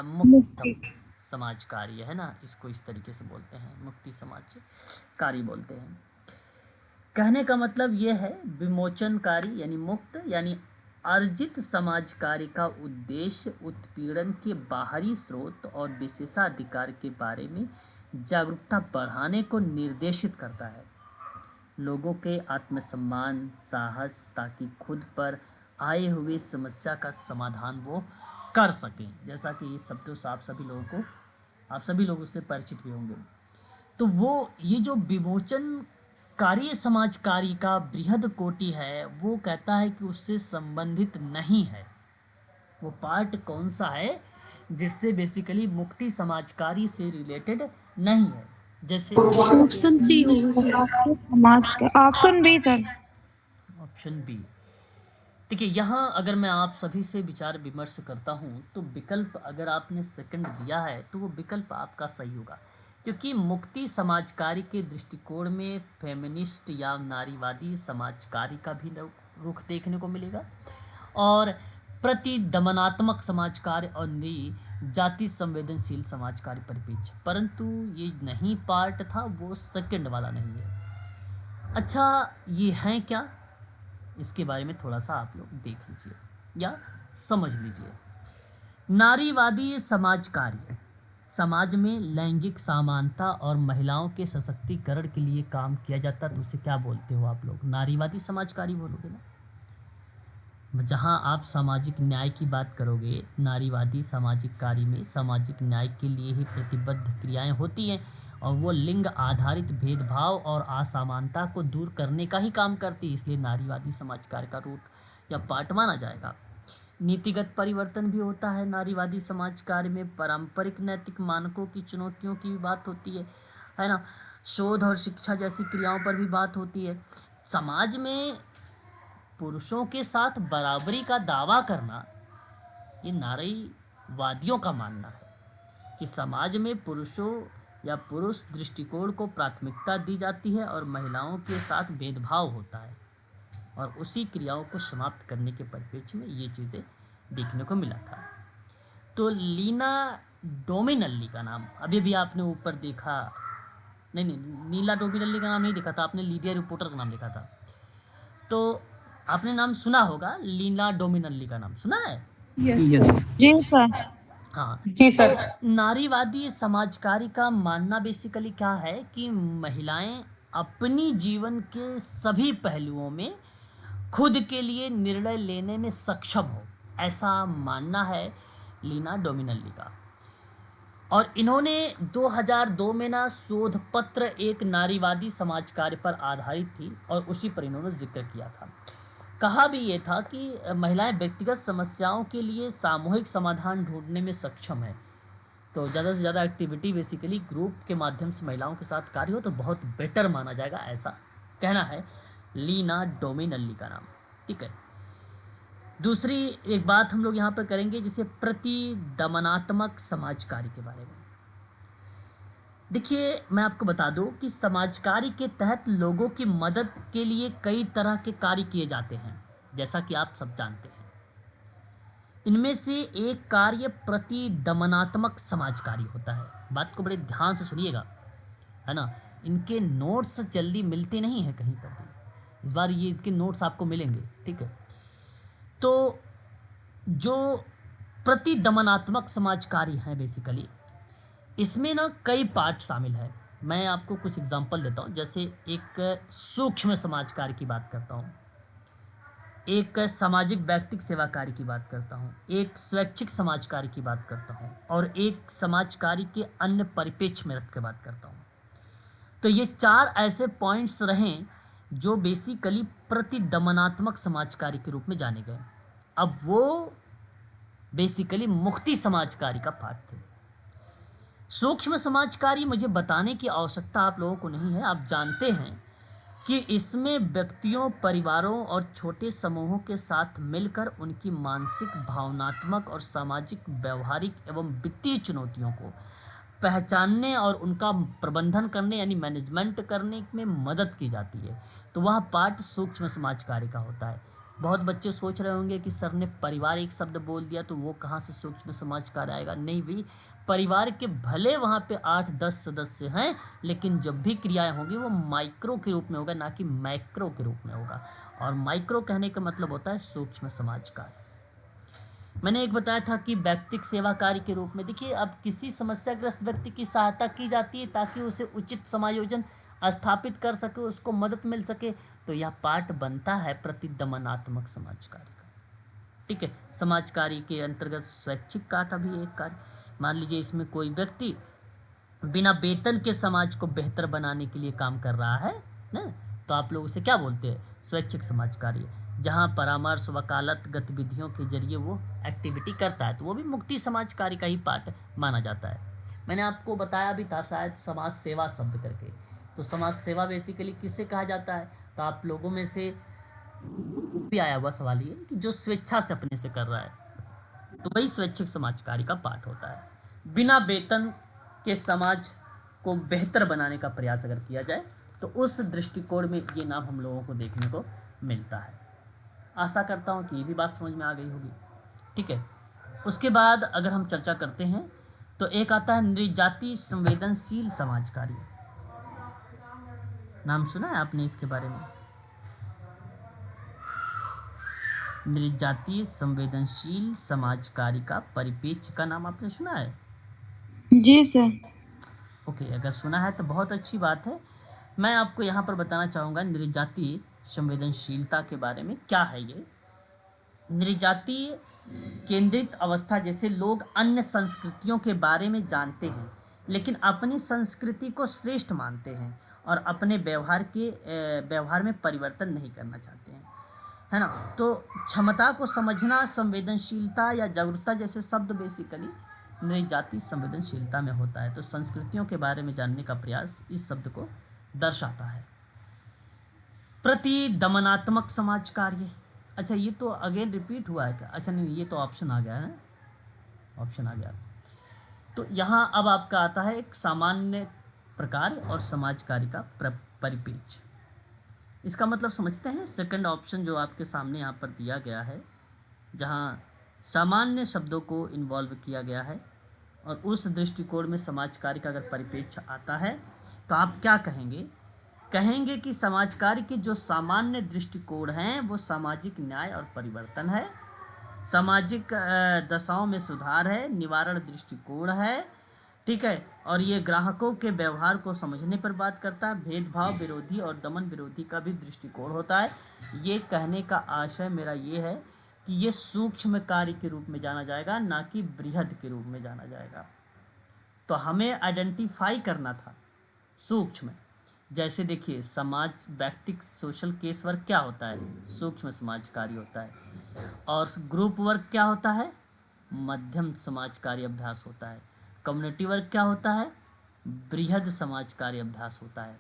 मुक्ति समाज कार्य है ना, इसको इस तरीके से बोलते हैं, मुक्ति समाज कार्य बोलते हैं। कहने का मतलब ये है विमोचनकारी यानी मुक्त यानी अर्जित समाज कार्य का उद्देश्य उत्पीड़न के बाहरी स्रोत और विशेषाधिकार के बारे में जागरूकता बढ़ाने को निर्देशित करता है। लोगों के आत्मसम्मान, साहस, ताकि खुद पर आए हुए समस्या का समाधान वो कर सकें। जैसा कि ये शब्दों से आप सभी लोग उससे परिचित भी होंगे। तो वो ये जो विमोचनकारी समाज कार्य का बृहद कोटि है, वो कहता है कि उससे संबंधित नहीं है। वो पार्ट कौन सा है जिससे बेसिकली मुक्ति समाज कार्य से रिलेटेड नहीं है। जैसे ऑप्शन सी होगा सर। समाज के option B sir. Option B. देखिए, यहाँ अगर मैं आप सभी से विचार विमर्श करता हूँ तो विकल्प अगर आपने सेकंड दिया है तो वो विकल्प आपका सही होगा, क्योंकि मुक्ति समाज कार्य के दृष्टिकोण में फेमिनिस्ट या नारीवादी समाज कार्य का भी रुख देखने को मिलेगा, और प्रतिदमनात्मक समाज कार्य और जाति संवेदनशील समाज कार्य परिप्रेक्ष्य, परंतु ये नहीं पार्ट था, वो सेकंड वाला नहीं है। अच्छा, ये है क्या, इसके बारे में थोड़ा सा आप लोग देख लीजिए या समझ लीजिए। नारीवादी समाज कार्य समाज में लैंगिक समानता और महिलाओं के सशक्तिकरण के लिए काम किया जाता है, तो उसे क्या बोलते हो आप लोग, नारीवादी समाज कार्य बोलोगे ना। जहाँ आप सामाजिक न्याय की बात करोगे, नारीवादी सामाजिक कार्य में सामाजिक न्याय के लिए ही प्रतिबद्ध क्रियाएं होती हैं, और वो लिंग आधारित भेदभाव और असमानता को दूर करने का ही काम करती है, इसलिए नारीवादी समाज कार्य का रूट या पार्ट माना जाएगा। नीतिगत परिवर्तन भी होता है नारीवादी समाज कार्य में, पारंपरिक नैतिक मानकों की चुनौतियों की भी बात होती है ना, शोध और शिक्षा जैसी क्रियाओं पर भी बात होती है। समाज में पुरुषों के साथ बराबरी का दावा करना, ये नारीवादियों का मानना है कि समाज में पुरुषों या पुरुष दृष्टिकोण को प्राथमिकता दी जाती है और महिलाओं के साथ भेदभाव होता है, और उसी क्रियाओं को समाप्त करने के परिप्रेक्ष्य में ये चीज़ें देखने को मिला था। तो लीना डोमिनल्ली का नाम अभी भी आपने ऊपर देखा नहीं नहीं, नीला डोमिनल्ली का नाम नहीं लिखा था आपने, लीडिया रिपोर्टर का नाम लिखा था। तो आपने नाम सुना होगा, लीना डोमिनल्ली का नाम सुना है? Yes. जी सर। हाँ। जी सर। तो नारीवादी समाजकारी का मानना बेसिकली क्या है कि महिलाएं अपनी जीवन के सभी पहलुओं में खुद के लिए निर्णय लेने में सक्षम हो, ऐसा मानना है लीना डोमिनल्ली का। और इन्होंने 2002 में ना शोध पत्र एक नारीवादी समाज कार्य पर आधारित थी और उसी पर इन्होंने जिक्र किया था। कहा भी ये था कि महिलाएं व्यक्तिगत समस्याओं के लिए सामूहिक समाधान ढूंढने में सक्षम है। तो ज़्यादा से ज़्यादा एक्टिविटी बेसिकली ग्रुप के माध्यम से महिलाओं के साथ कार्य हो तो बहुत बेटर माना जाएगा, ऐसा कहना है लीना डोमिनल्ली का नाम। ठीक है। दूसरी एक बात हम लोग यहाँ पर करेंगे जिसे प्रतिदमनात्मक समाज कार्य के बारे में। देखिए मैं आपको बता दूं कि समाज कार्य के तहत लोगों की मदद के लिए कई तरह के कार्य किए जाते हैं, जैसा कि आप सब जानते हैं। इनमें से एक कार्य प्रतिदमनात्मक समाज कार्य होता है। बात को बड़े ध्यान से सुनिएगा, है ना। इनके नोट्स जल्दी मिलते नहीं हैं कहीं पर भी, इस बार ये इनके नोट्स आपको मिलेंगे। ठीक है। तो जो प्रतिदमनात्मक समाज कार्य है बेसिकली, इसमें ना कई पार्ट शामिल है। मैं आपको कुछ एग्जांपल देता हूँ। जैसे एक सूक्ष्म समाज कार्य की बात करता हूँ, एक सामाजिक व्यक्तिक सेवा कार्य की बात करता हूँ, एक स्वैच्छिक समाज कार्य की बात करता हूँ और एक समाज कार्य के अन्य परिप्रेक्ष्य में रख कर बात करता हूँ। तो ये 4 ऐसे पॉइंट्स रहें जो बेसिकली प्रतिदमनात्मक समाज कार्य के रूप में जाने गए। अब वो बेसिकली मुक्ति समाज कार्य का पार्ट थे। सूक्ष्म समाज कार्य मुझे बताने की आवश्यकता आप लोगों को नहीं है, आप जानते हैं कि इसमें व्यक्तियों, परिवारों और छोटे समूहों के साथ मिलकर उनकी मानसिक, भावनात्मक और सामाजिक, व्यवहारिक एवं वित्तीय चुनौतियों को पहचानने और उनका प्रबंधन करने यानी मैनेजमेंट करने में मदद की जाती है। तो वह पार्ट सूक्ष्म समाज कार्य का होता है। बहुत बच्चे सोच रहे होंगे कि सर ने परिवार एक शब्द बोल दिया तो वो कहाँ से सूक्ष्म समाज कार्य आएगा। नहीं भाई, परिवार के भले वहाँ पे 8-10 सदस्य हैं, लेकिन जब भी क्रियाएं होंगी वो माइक्रो के रूप में होगा, ना कि मैक्रो के रूप में होगा। और माइक्रो कहने का मतलब होता है सूक्ष्म समाज कार्य। मैंने एक बताया था कि व्यक्तिक सेवा कार्य के रूप में, देखिए अब किसी समस्याग्रस्त व्यक्ति की सहायता की जाती है ताकि उसे उचित समायोजन स्थापित कर सके, उसको मदद मिल सके। तो यह पार्ट बनता है प्रतिदमनात्मक समाज कार्य का। ठीक है। समाज कार्य के अंतर्गत स्वैच्छिक का था भी एक कार्य। मान लीजिए इसमें कोई व्यक्ति बिना वेतन के समाज को बेहतर बनाने के लिए काम कर रहा है ना, तो आप लोग उसे क्या बोलते हैं? स्वैच्छिक समाज कार्य। जहाँ परामर्श, वकालत गतिविधियों के जरिए वो एक्टिविटी करता है, तो वो भी मुक्ति समाज कार्य का ही पार्ट माना जाता है। मैंने आपको बताया भी था शायद समाज सेवा शब्द करके। तो समाज सेवा बेसिकली किससे कहा जाता है? तो आप लोगों में से भी आया हुआ सवाल ये कि जो स्वेच्छा से अपने से कर रहा है, तो वही स्वैच्छिक समाज कार्य का पार्ट होता है। बिना वेतन के समाज को बेहतर बनाने का प्रयास अगर किया जाए तो उस दृष्टिकोण में ये नाम हम लोगों को देखने को मिलता है। आशा करता हूँ कि ये भी बात समझ में आ गई होगी। ठीक है। उसके बाद अगर हम चर्चा करते हैं तो एक आता है नृजाति संवेदनशील समाज कार्य। नाम सुना है आपने इसके बारे में? नृजातीय संवेदनशील समाज कार्य का परिप्रेक्ष्य का नाम आपने सुना है? जी सर। ओके, अगर सुना है तो बहुत अच्छी बात है। मैं आपको यहाँ पर बताना चाहूँगा नृजातीय संवेदनशीलता के बारे में। क्या है ये? नृजातीय केंद्रित अवस्था, जैसे लोग अन्य संस्कृतियों के बारे में जानते हैं लेकिन अपनी संस्कृति को श्रेष्ठ मानते हैं और अपने व्यवहार में परिवर्तन नहीं करना चाहते हैं, है ना। तो क्षमता को समझना, संवेदनशीलता या जागरूकता जैसे शब्द बेसिकली नृजातीय संवेदनशीलता में होता है। तो संस्कृतियों के बारे में जानने का प्रयास इस शब्द को दर्शाता है। प्रतिदमनात्मक समाज कार्य। अच्छा, ये तो अगेन रिपीट हुआ है क्या? अच्छा नहीं, ये तो ऑप्शन आ गया है, ऑप्शन आ गया। तो यहाँ अब आपका आता है एक सामान्य प्रकार और समाज कार्य का परिप्रेक्ष्य। इसका मतलब समझते हैं। सेकंड ऑप्शन जो आपके सामने यहाँ पर दिया गया है, जहाँ सामान्य शब्दों को इन्वॉल्व किया गया है और उस दृष्टिकोण में समाज कार्य का अगर परिप्रेक्ष्य आता है तो आप क्या कहेंगे? कहेंगे कि समाज कार्य के जो सामान्य दृष्टिकोण हैं वो सामाजिक न्याय और परिवर्तन है, सामाजिक दशाओं में सुधार है, निवारण दृष्टिकोण है, ठीक है, और ये ग्राहकों के व्यवहार को समझने पर बात करता है, भेदभाव विरोधी और दमन विरोधी का भी दृष्टिकोण होता है। ये कहने का आशय मेरा ये है कि ये सूक्ष्म कार्य के रूप में जाना जाएगा, ना कि बृहद के रूप में जाना जाएगा। तो हमें आइडेंटिफाई करना था सूक्ष्म। जैसे देखिए, समाज व्यक्तिक सोशल केस वर्क क्या होता है? सूक्ष्म समाज कार्य होता है। और ग्रुप वर्क क्या होता है? मध्यम समाज कार्य अभ्यास होता है। कम्युनिटी वर्क क्या होता है? बृहद समाज कार्य अभ्यास होता है।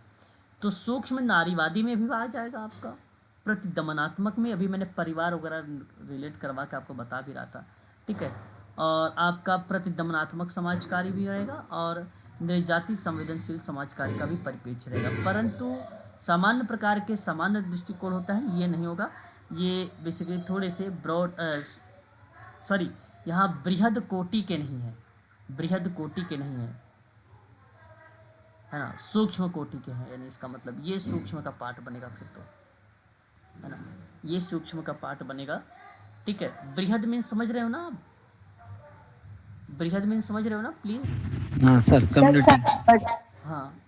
तो सूक्ष्म नारीवादी में भी आ जाएगा आपका, प्रतिदमनात्मक में अभी मैंने परिवार वगैरह रिलेट करवा के आपको बता भी रहा था, ठीक है, और आपका प्रतिदमनात्मक समाज कार्य भी रहेगा और नृजाति संवेदनशील समाज कार्य का भी परिप्रेक्ष्य रहेगा। परंतु सामान्य प्रकार के सामान्य दृष्टिकोण होता है, ये नहीं होगा। ये बेसिकली थोड़े से ब्रॉड सॉरी यहाँ बृहद कोटि के नहीं है, बृहद कोटि के नहीं है, है ना, सूक्ष्म कोटि के हैं। यानी इसका मतलब ये सूक्ष्म का पार्ट बनेगा फिर तो, है ना, ये सूक्ष्म का पार्ट बनेगा, ठीक है। बृहद मीन्स समझ रहे हो ना आप? बृहद मीन्स समझ रहे हो ना प्लीज? हाँ सर, कम्युनिटी। हाँ,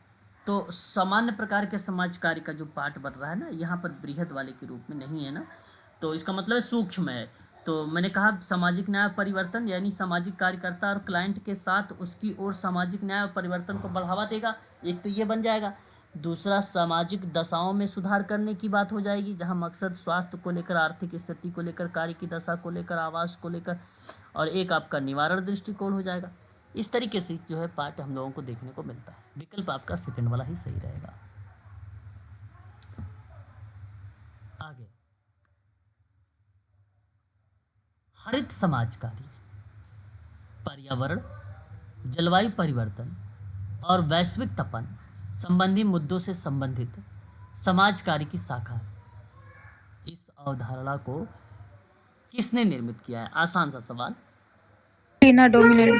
तो सामान्य प्रकार के समाज कार्य का जो पार्ट बन रहा है ना, यहाँ पर बृहद वाले के रूप में नहीं है ना, तो इसका मतलब सूक्ष्म है। तो मैंने कहा सामाजिक न्याय और परिवर्तन, यानी सामाजिक कार्यकर्ता और क्लाइंट के साथ उसकी ओर सामाजिक न्याय और परिवर्तन को बढ़ावा देगा, एक तो ये बन जाएगा। दूसरा, सामाजिक दशाओं में सुधार करने की बात हो जाएगी, जहाँ मकसद स्वास्थ्य को लेकर, आर्थिक स्थिति को लेकर, कार्य की दशा को लेकर, आवास को लेकर, और एक आपका निवारण दृष्टिकोण हो जाएगा। इस तरीके से जो है पार्ट हम लोगों को देखने को मिलता है। विकल्प आपका सेकंड वाला ही सही रहेगा। आगे, हरित समाज कार्य पर्यावरण, जलवायु परिवर्तन और वैश्विक तपन संबंधी मुद्दों से संबंधित समाज कार्य की शाखा है। इस अवधारणा को किसने निर्मित किया है? आसान सा सवाल। लीना डोमिनेंट।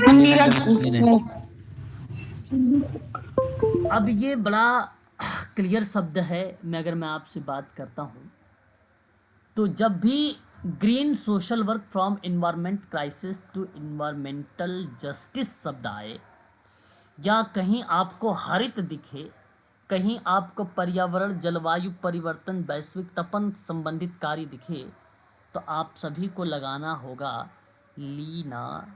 अब ये बड़ा क्लियर शब्द है। मैं आपसे बात करता हूँ तो जब भी green social work from environment crisis to environmental justice शब्द आए, या कहीं आपको हरित दिखे, कहीं आपको पर्यावरण, जलवायु परिवर्तन, वैश्विक तपन संबंधित कार्य दिखे, तो आप सभी को लगाना होगा लीना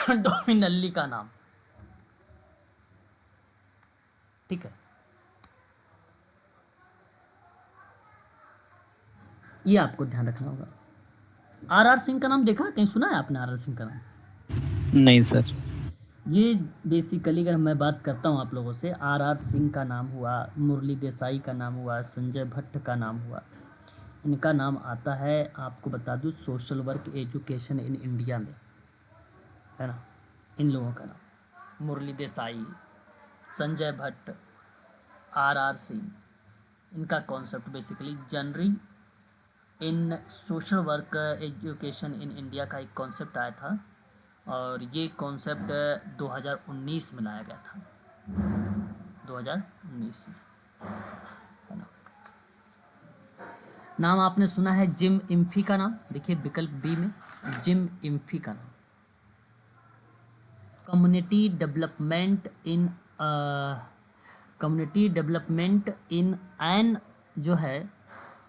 डोमिनल्ली का नाम, ठीक है। ये आपको ध्यान रखना होगा। आर सिंह का नाम देखा, कहीं सुना है आपने आर सिंह का नाम? नहीं सर। ये बेसिकली अगर मैं बात करता हूँ आप लोगों से, आर सिंह का नाम हुआ, मुरली देसाई का नाम हुआ, संजय भट्ट का नाम हुआ, इनका नाम आता है, आपको बता दूँ, social work education in India में, है ना। इन लोगों का नाम मुरली देसाई, संजय भट्ट, आर सिंह, इनका कॉन्सेप्ट बेसिकली जनरी in social work education in India का एक कॉन्सेप्ट आया था, और ये कॉन्सेप्ट 2019 में लाया गया था, 2019 में, है ना। नाम आपने सुना है जिम इम्फी का नाम, देखिए विकल्प बी में जिम इम्फी का नाम। कम्युनिटी डेवलपमेंट इन एन जो है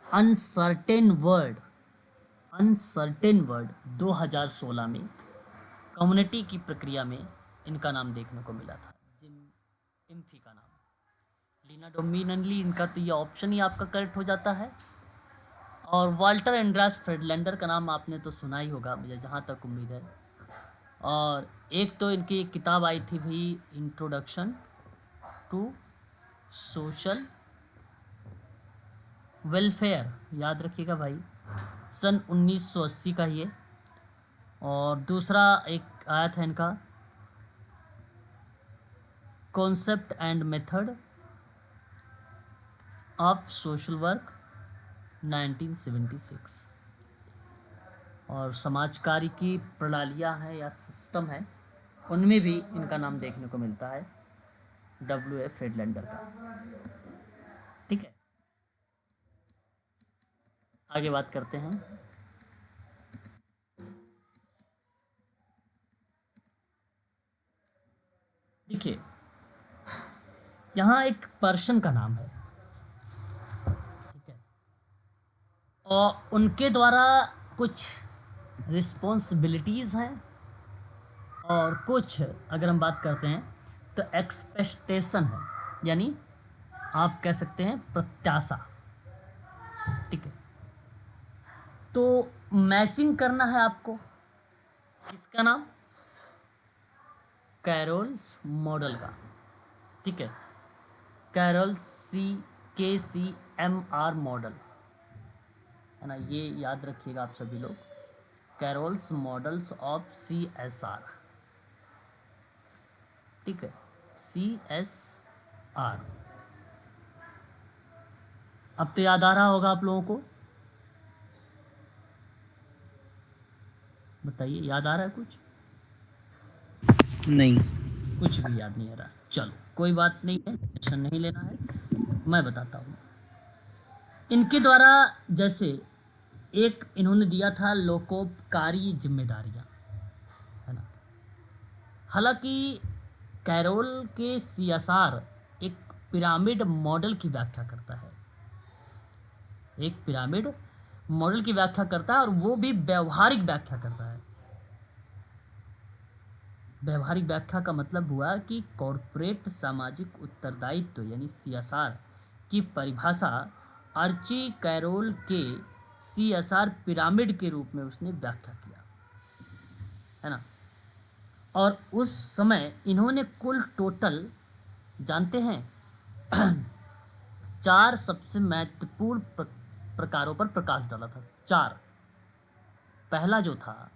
अनसर्टेन वर्ल्ड 2016 में कम्युनिटी की प्रक्रिया में इनका नाम देखने को मिला था, जिम इम्फी का नाम। लीना डोमिनली, इनका तो ये ऑप्शन ही आपका करेक्ट हो जाता है। और वाल्टर एंड्रास फ्रेडलैंडर का नाम आपने तो सुना ही होगा, मुझे जहाँ तक उम्मीद है। और एक तो इनकी एक किताब आई थी भी, इंट्रोडक्शन टू सोशल वेलफेयर, याद रखिएगा भाई, सन 1980 का ये। और दूसरा एक आया था इनका concept and method of social work 1976। और समाज कार्य की प्रणालियाँ हैं या सिस्टम है उनमें भी इनका नाम देखने को मिलता है, W.F. फ्रेडलैंडर का। ठीक है, आगे बात करते हैं। देखिए, यहाँ एक पर्सन का नाम है, ठीक है, और उनके द्वारा कुछ रिस्पॉन्सिबिलिटीज़ हैं और कुछ, अगर हम बात करते हैं तो एक्सपेक्टेशन है, यानी आप कह सकते हैं प्रत्याशा। ठीक है, तो मैचिंग करना है आपको किसका नाम, कैरोल्स मॉडल का। ठीक है, कैरोल KCMR मॉडल है ना, ये याद रखिएगा आप सभी लोग, कैरोल्स मॉडल्स ऑफ CSR। ठीक है, CSR। अब तो याद आ रहा होगा आप लोगों को, बताइए, याद आ रहा है कुछ? नहीं। कुछ भी याद नहीं आ रहा, चलो कोई बात नहीं है, टेंशन नहीं लेना है, मैं बताता हूँ। इनके द्वारा जैसे एक इन्होंने दिया था लोकोपकारी जिम्मेदारियाँ, है ना। हालांकि कैरोल के CSR एक पिरामिड मॉडल की व्याख्या करता है, एक पिरामिड मॉडल की व्याख्या करता है, और वो भी व्यवहारिक व्याख्या करता है। व्यवहारिक व्याख्या का मतलब हुआ कि कॉरपोरेट सामाजिक उत्तरदायित्व यानी CSR की परिभाषा आर्ची कैरोल के CSR पिरामिड के रूप में उसने व्याख्या किया, है ना। और उस समय इन्होंने कुल टोटल, जानते हैं, 4 सबसे महत्वपूर्ण प्रकारों पर प्रकाश डाला था। 4। पहला जो था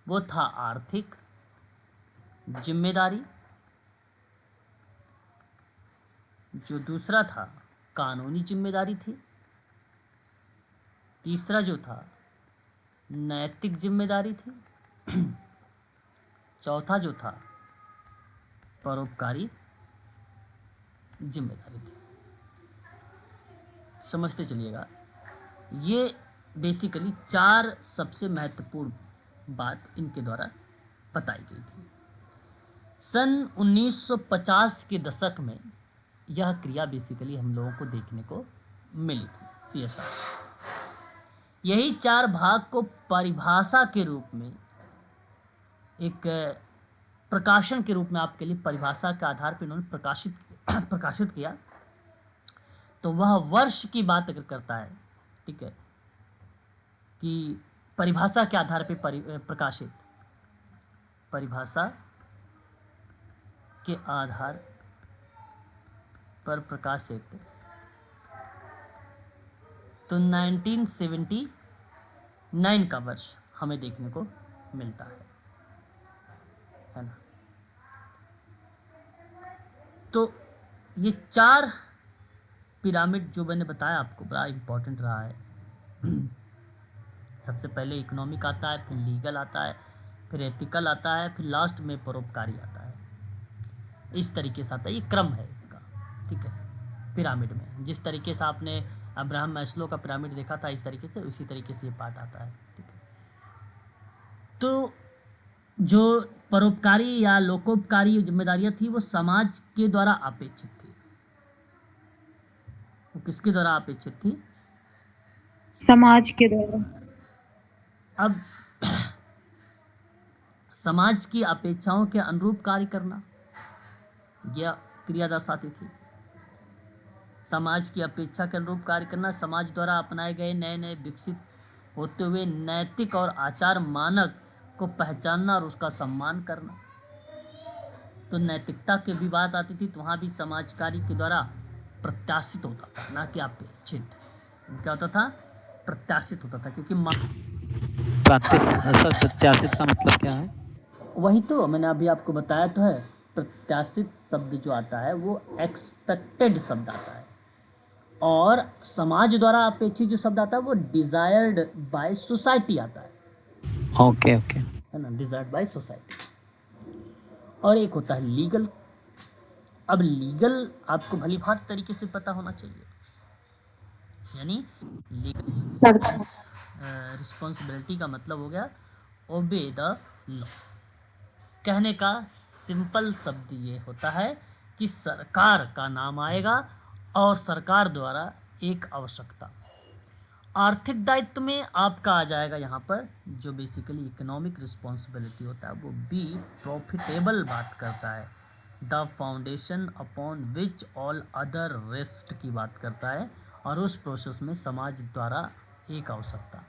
वो था आर्थिक जिम्मेदारी, जो दूसरा था कानूनी जिम्मेदारी थी, तीसरा जो था नैतिक जिम्मेदारी थी, चौथा जो था परोपकारी जिम्मेदारी थी। समझते चलिएगा, ये बेसिकली 4 सबसे महत्वपूर्ण बात इनके द्वारा बताई गई थी। सन 1950 के दशक में यह क्रिया बेसिकली हम लोगों को देखने को मिली थी, CSR। यही 4 भाग को परिभाषा के रूप में, एक प्रकाशन के रूप में आपके लिए परिभाषा के आधार पर इन्होंने प्रकाशित किया। तो वह वर्ष की बात अगर करता है, ठीक है, कि परिभाषा के आधार पर प्रकाशित, परिभाषा के आधार पर प्रकाशित, तो 1979 का वर्ष हमें देखने को मिलता है ना। तो ये 4 पिरामिड जो मैंने बताया आपको बड़ा इम्पोर्टेंट रहा है। सबसे पहले इकोनॉमिक आता है, फिर लीगल आता है, फिर एथिकल आता है, फिर लास्ट में परोपकारी आता है। इस तरीके से आता है, ये क्रम है इसका। ठीक है, पिरामिड में जिस तरीके से आपने अब्राहम मैस्लो का पिरामिड देखा था, इस तरीके से, उसी तरीके से ये पार्ट आता है। ठीक है, तो जो परोपकारी या लोकोपकारी जिम्मेदारियां थी वो समाज के द्वारा अपेक्षित थी। वो किसके द्वारा अपेक्षित थी? समाज के द्वारा। अब समाज की अपेक्षाओं के अनुरूप कार्य करना, यह क्रिया दर्शाती थी। समाज की अपेक्षा के अनुरूप कार्य करना, समाज द्वारा अपनाए गए नए नए विकसित होते हुए नैतिक और आचार मानक को पहचानना और उसका सम्मान करना। तो नैतिकता की भी बात आती थी, तो वहाँ भी समाज कार्य के द्वारा प्रत्याशित होता था, ना कि अपेक्षित। क्या होता था? प्रत्याशित होता था, क्योंकि प्रत्याशित का मतलब क्या है? वही तो मैंने अभी आपको बताया तो है। प्रत्याशित शब्द जो आता है वो एक्सपेक्टेड शब्द आता है, और समाज द्वारा अपेक्षित जो शब्द आता है वो डिजायर्ड बाय सोसाइटी आता है। ओके, है ना, डिजायर्ड बाय सोसाइटी। और एक होता है लीगल। अब लीगल आपको भली भांति तरीके से पता होना चाहिए, यानी लीगल रिस्पॉन्सिबिलिटी का मतलब हो गया ओबे द लॉ। कहने का सिंपल शब्द ये होता है कि सरकार का नाम आएगा और सरकार द्वारा एक आवश्यकता। आर्थिक दायित्व में आपका आ जाएगा यहाँ पर जो बेसिकली इकोनॉमिक रिस्पॉन्सिबिलिटी होता है, वो बी प्रॉफिटेबल बात करता है। The foundation upon which all other rest की बात करता है, और उस प्रोसेस में समाज द्वारा एक आवश्यकता,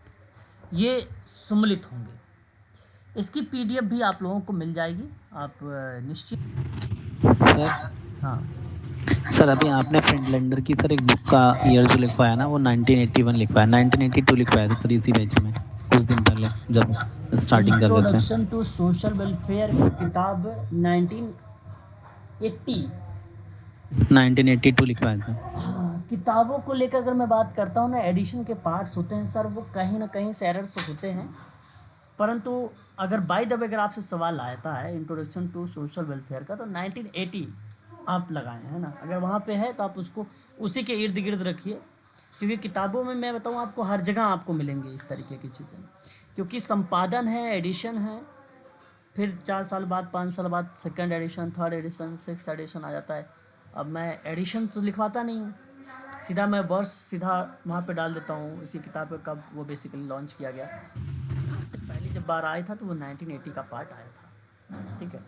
ये सम्मिलित होंगे। इसकी पीडीएफ भी आप लोगों को मिल जाएगी, आप निश्चित। सर हाँ सर अभी आपने फिनलैंडर की सर एक बुक का ईयर जो लिखवाया ना, वो 1981 लिखवाया, 1982 लिखवाया था सर इसी बैच में कुछ दिन पहले जब स्टार्टिंग कर रहे थे। इंट्रोडक्शन टू सोशल वेलफेयर किताब 1980। 1982 लिखवाया था। हाँ, किताबों को लेकर अगर मैं बात करता हूँ ना, एडिशन के पार्ट्स होते हैं सर, वो कहीं ना कहीं से एरर्स होते हैं, परंतु अगर बाय द वे अगर आपसे सवाल आता है इंट्रोडक्शन टू सोशल वेलफेयर का, तो 1980 आप लगाए हैं ना, अगर वहाँ पे है तो आप उसको उसी के इर्द गिर्द रखिए, क्योंकि किताबों में मैं बताऊँ आपको हर जगह आपको मिलेंगे इस तरीके की चीज़ें, क्योंकि संपादन है, एडिशन है, फिर 4 साल बाद 5 साल बाद second edition, third edition, six edition आ जाता है। अब मैं एडिशन तो लिखवाता नहीं हूँ, सीधा मैं वर्ष सीधा वहाँ पे डाल देता हूँ इसी किताब पे कब वो बेसिकली लॉन्च किया गया। पहली जब बार आया था तो वो 1980 का पार्ट आया था, ठीक है।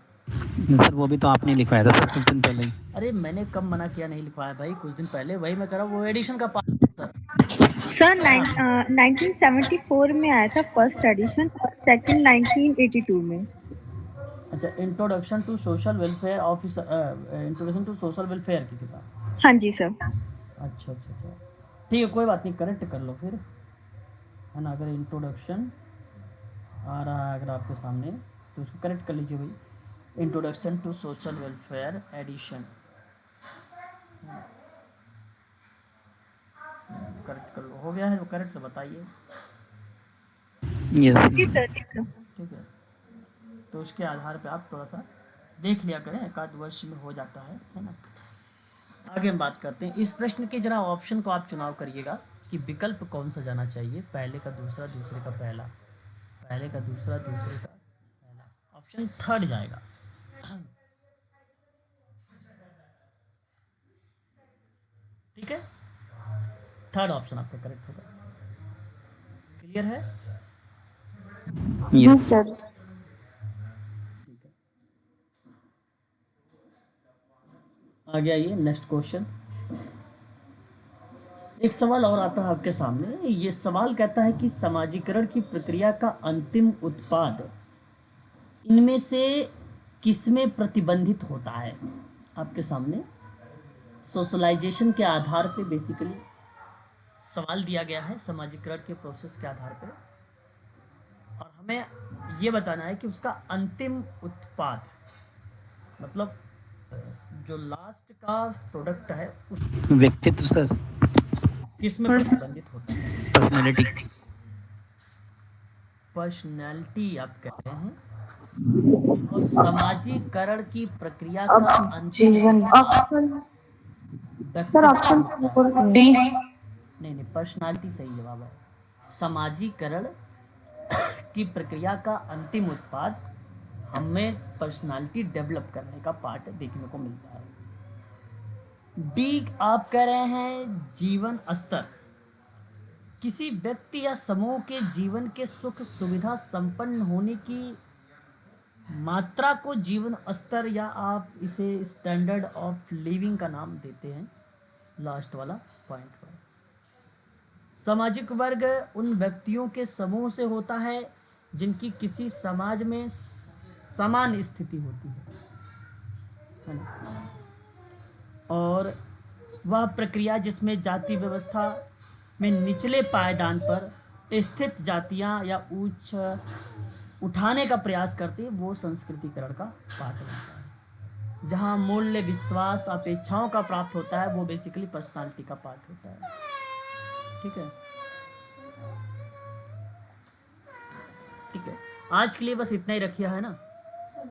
सर वो भी तो आपने लिखवाया था सर कुछ दिन पहले ही। अरे मैंने कब मना किया नहीं लिखवाया भाई, कुछ दिन पहले, वही मैं कह रहा हूँ, वो एडिशन का पार्ट सर। सर 1974 में आया था फर्स्ट एडिशन और सेकंड 1982 में। अच्छा, introduction to social welfare officer, introduction to social welfare की किताब। हाँ जी सर। अच्छा अच्छा अच्छा, ठीक है, कोई बात नहीं, करेक्ट कर लो फिर, है ना। अगर इंट्रोडक्शन आ रहा है अगर आपके सामने तो उसको करेक्ट कर लीजिए भाई, introduction to social welfare edition, correct कर लो। हो गया है वो करेक्ट, तो बताइए। यस जी सर ठीक है। ठीक है, तो उसके आधार पे आप थोड़ा सा देख लिया करें, एक आध वर्ष में हो जाता है ना। आगे हम बात करते हैं इस प्रश्न के, जरा ऑप्शन को आप चुनाव करिएगा कि विकल्प कौन सा जाना चाहिए, पहले का दूसरा, दूसरे का पहला, पहले का दूसरा, दूसरे का पहला। ऑप्शन थर्ड जाएगा, ठीक है, थर्ड ऑप्शन आपका करेक्ट होगा। क्लियर है? Yes sir. ठीक है, आगे आइए नेक्स्ट क्वेश्चन। एक सवाल और आता है आपके सामने, ये सवाल कहता है कि समाजीकरण की प्रक्रिया का अंतिम उत्पाद इनमें से किसमें प्रतिबंधित होता है। आपके सामने सोशलाइजेशन के आधार पे बेसिकली सवाल दिया गया है, समाजीकरण के प्रोसेस के आधार पे, और हमें ये बताना है कि उसका अंतिम उत्पाद मतलब जो लास्ट का प्रोडक्ट है उस व्यक्तित्व सर, किसमें प्रतिबंधित होता है। पर्सनैलिटी। पर्सनैलिटी आप कह रहे हैं, और समाजीकरण की प्रक्रिया का अंतिम व्यक्तित्व होता है। डी। नहीं, पर्सनालिटी सही जवाब है। समाजीकरण की प्रक्रिया का अंतिम उत्पाद हमें पर्सनालिटी डेवलप करने का पार्ट देखने को मिलता है। डी आप कह रहे हैं जीवन स्तर, किसी व्यक्ति या समूह के जीवन के सुख सुविधा संपन्न होने की मात्रा को जीवन स्तर, या आप इसे स्टैंडर्ड ऑफ लिविंग का नाम देते हैं, लास्ट वाला पॉइंट पर। सामाजिक वर्ग उन व्यक्तियों के समूह से होता है जिनकी किसी समाज में समान स्थिति होती है ना, और वह प्रक्रिया जिसमें जाति व्यवस्था में निचले पायदान पर स्थित जातियां या उच्च उठाने का प्रयास करती है, वो संस्कृतिकरण का पार्ट बनता है। जहाँ मूल्य, विश्वास, अपेक्षाओं का प्राप्त होता है, वो बेसिकली पर्सनालिटी का पार्ट होता है। ठीक है, ठीक है, आज के लिए बस इतना ही रखिए, है ना।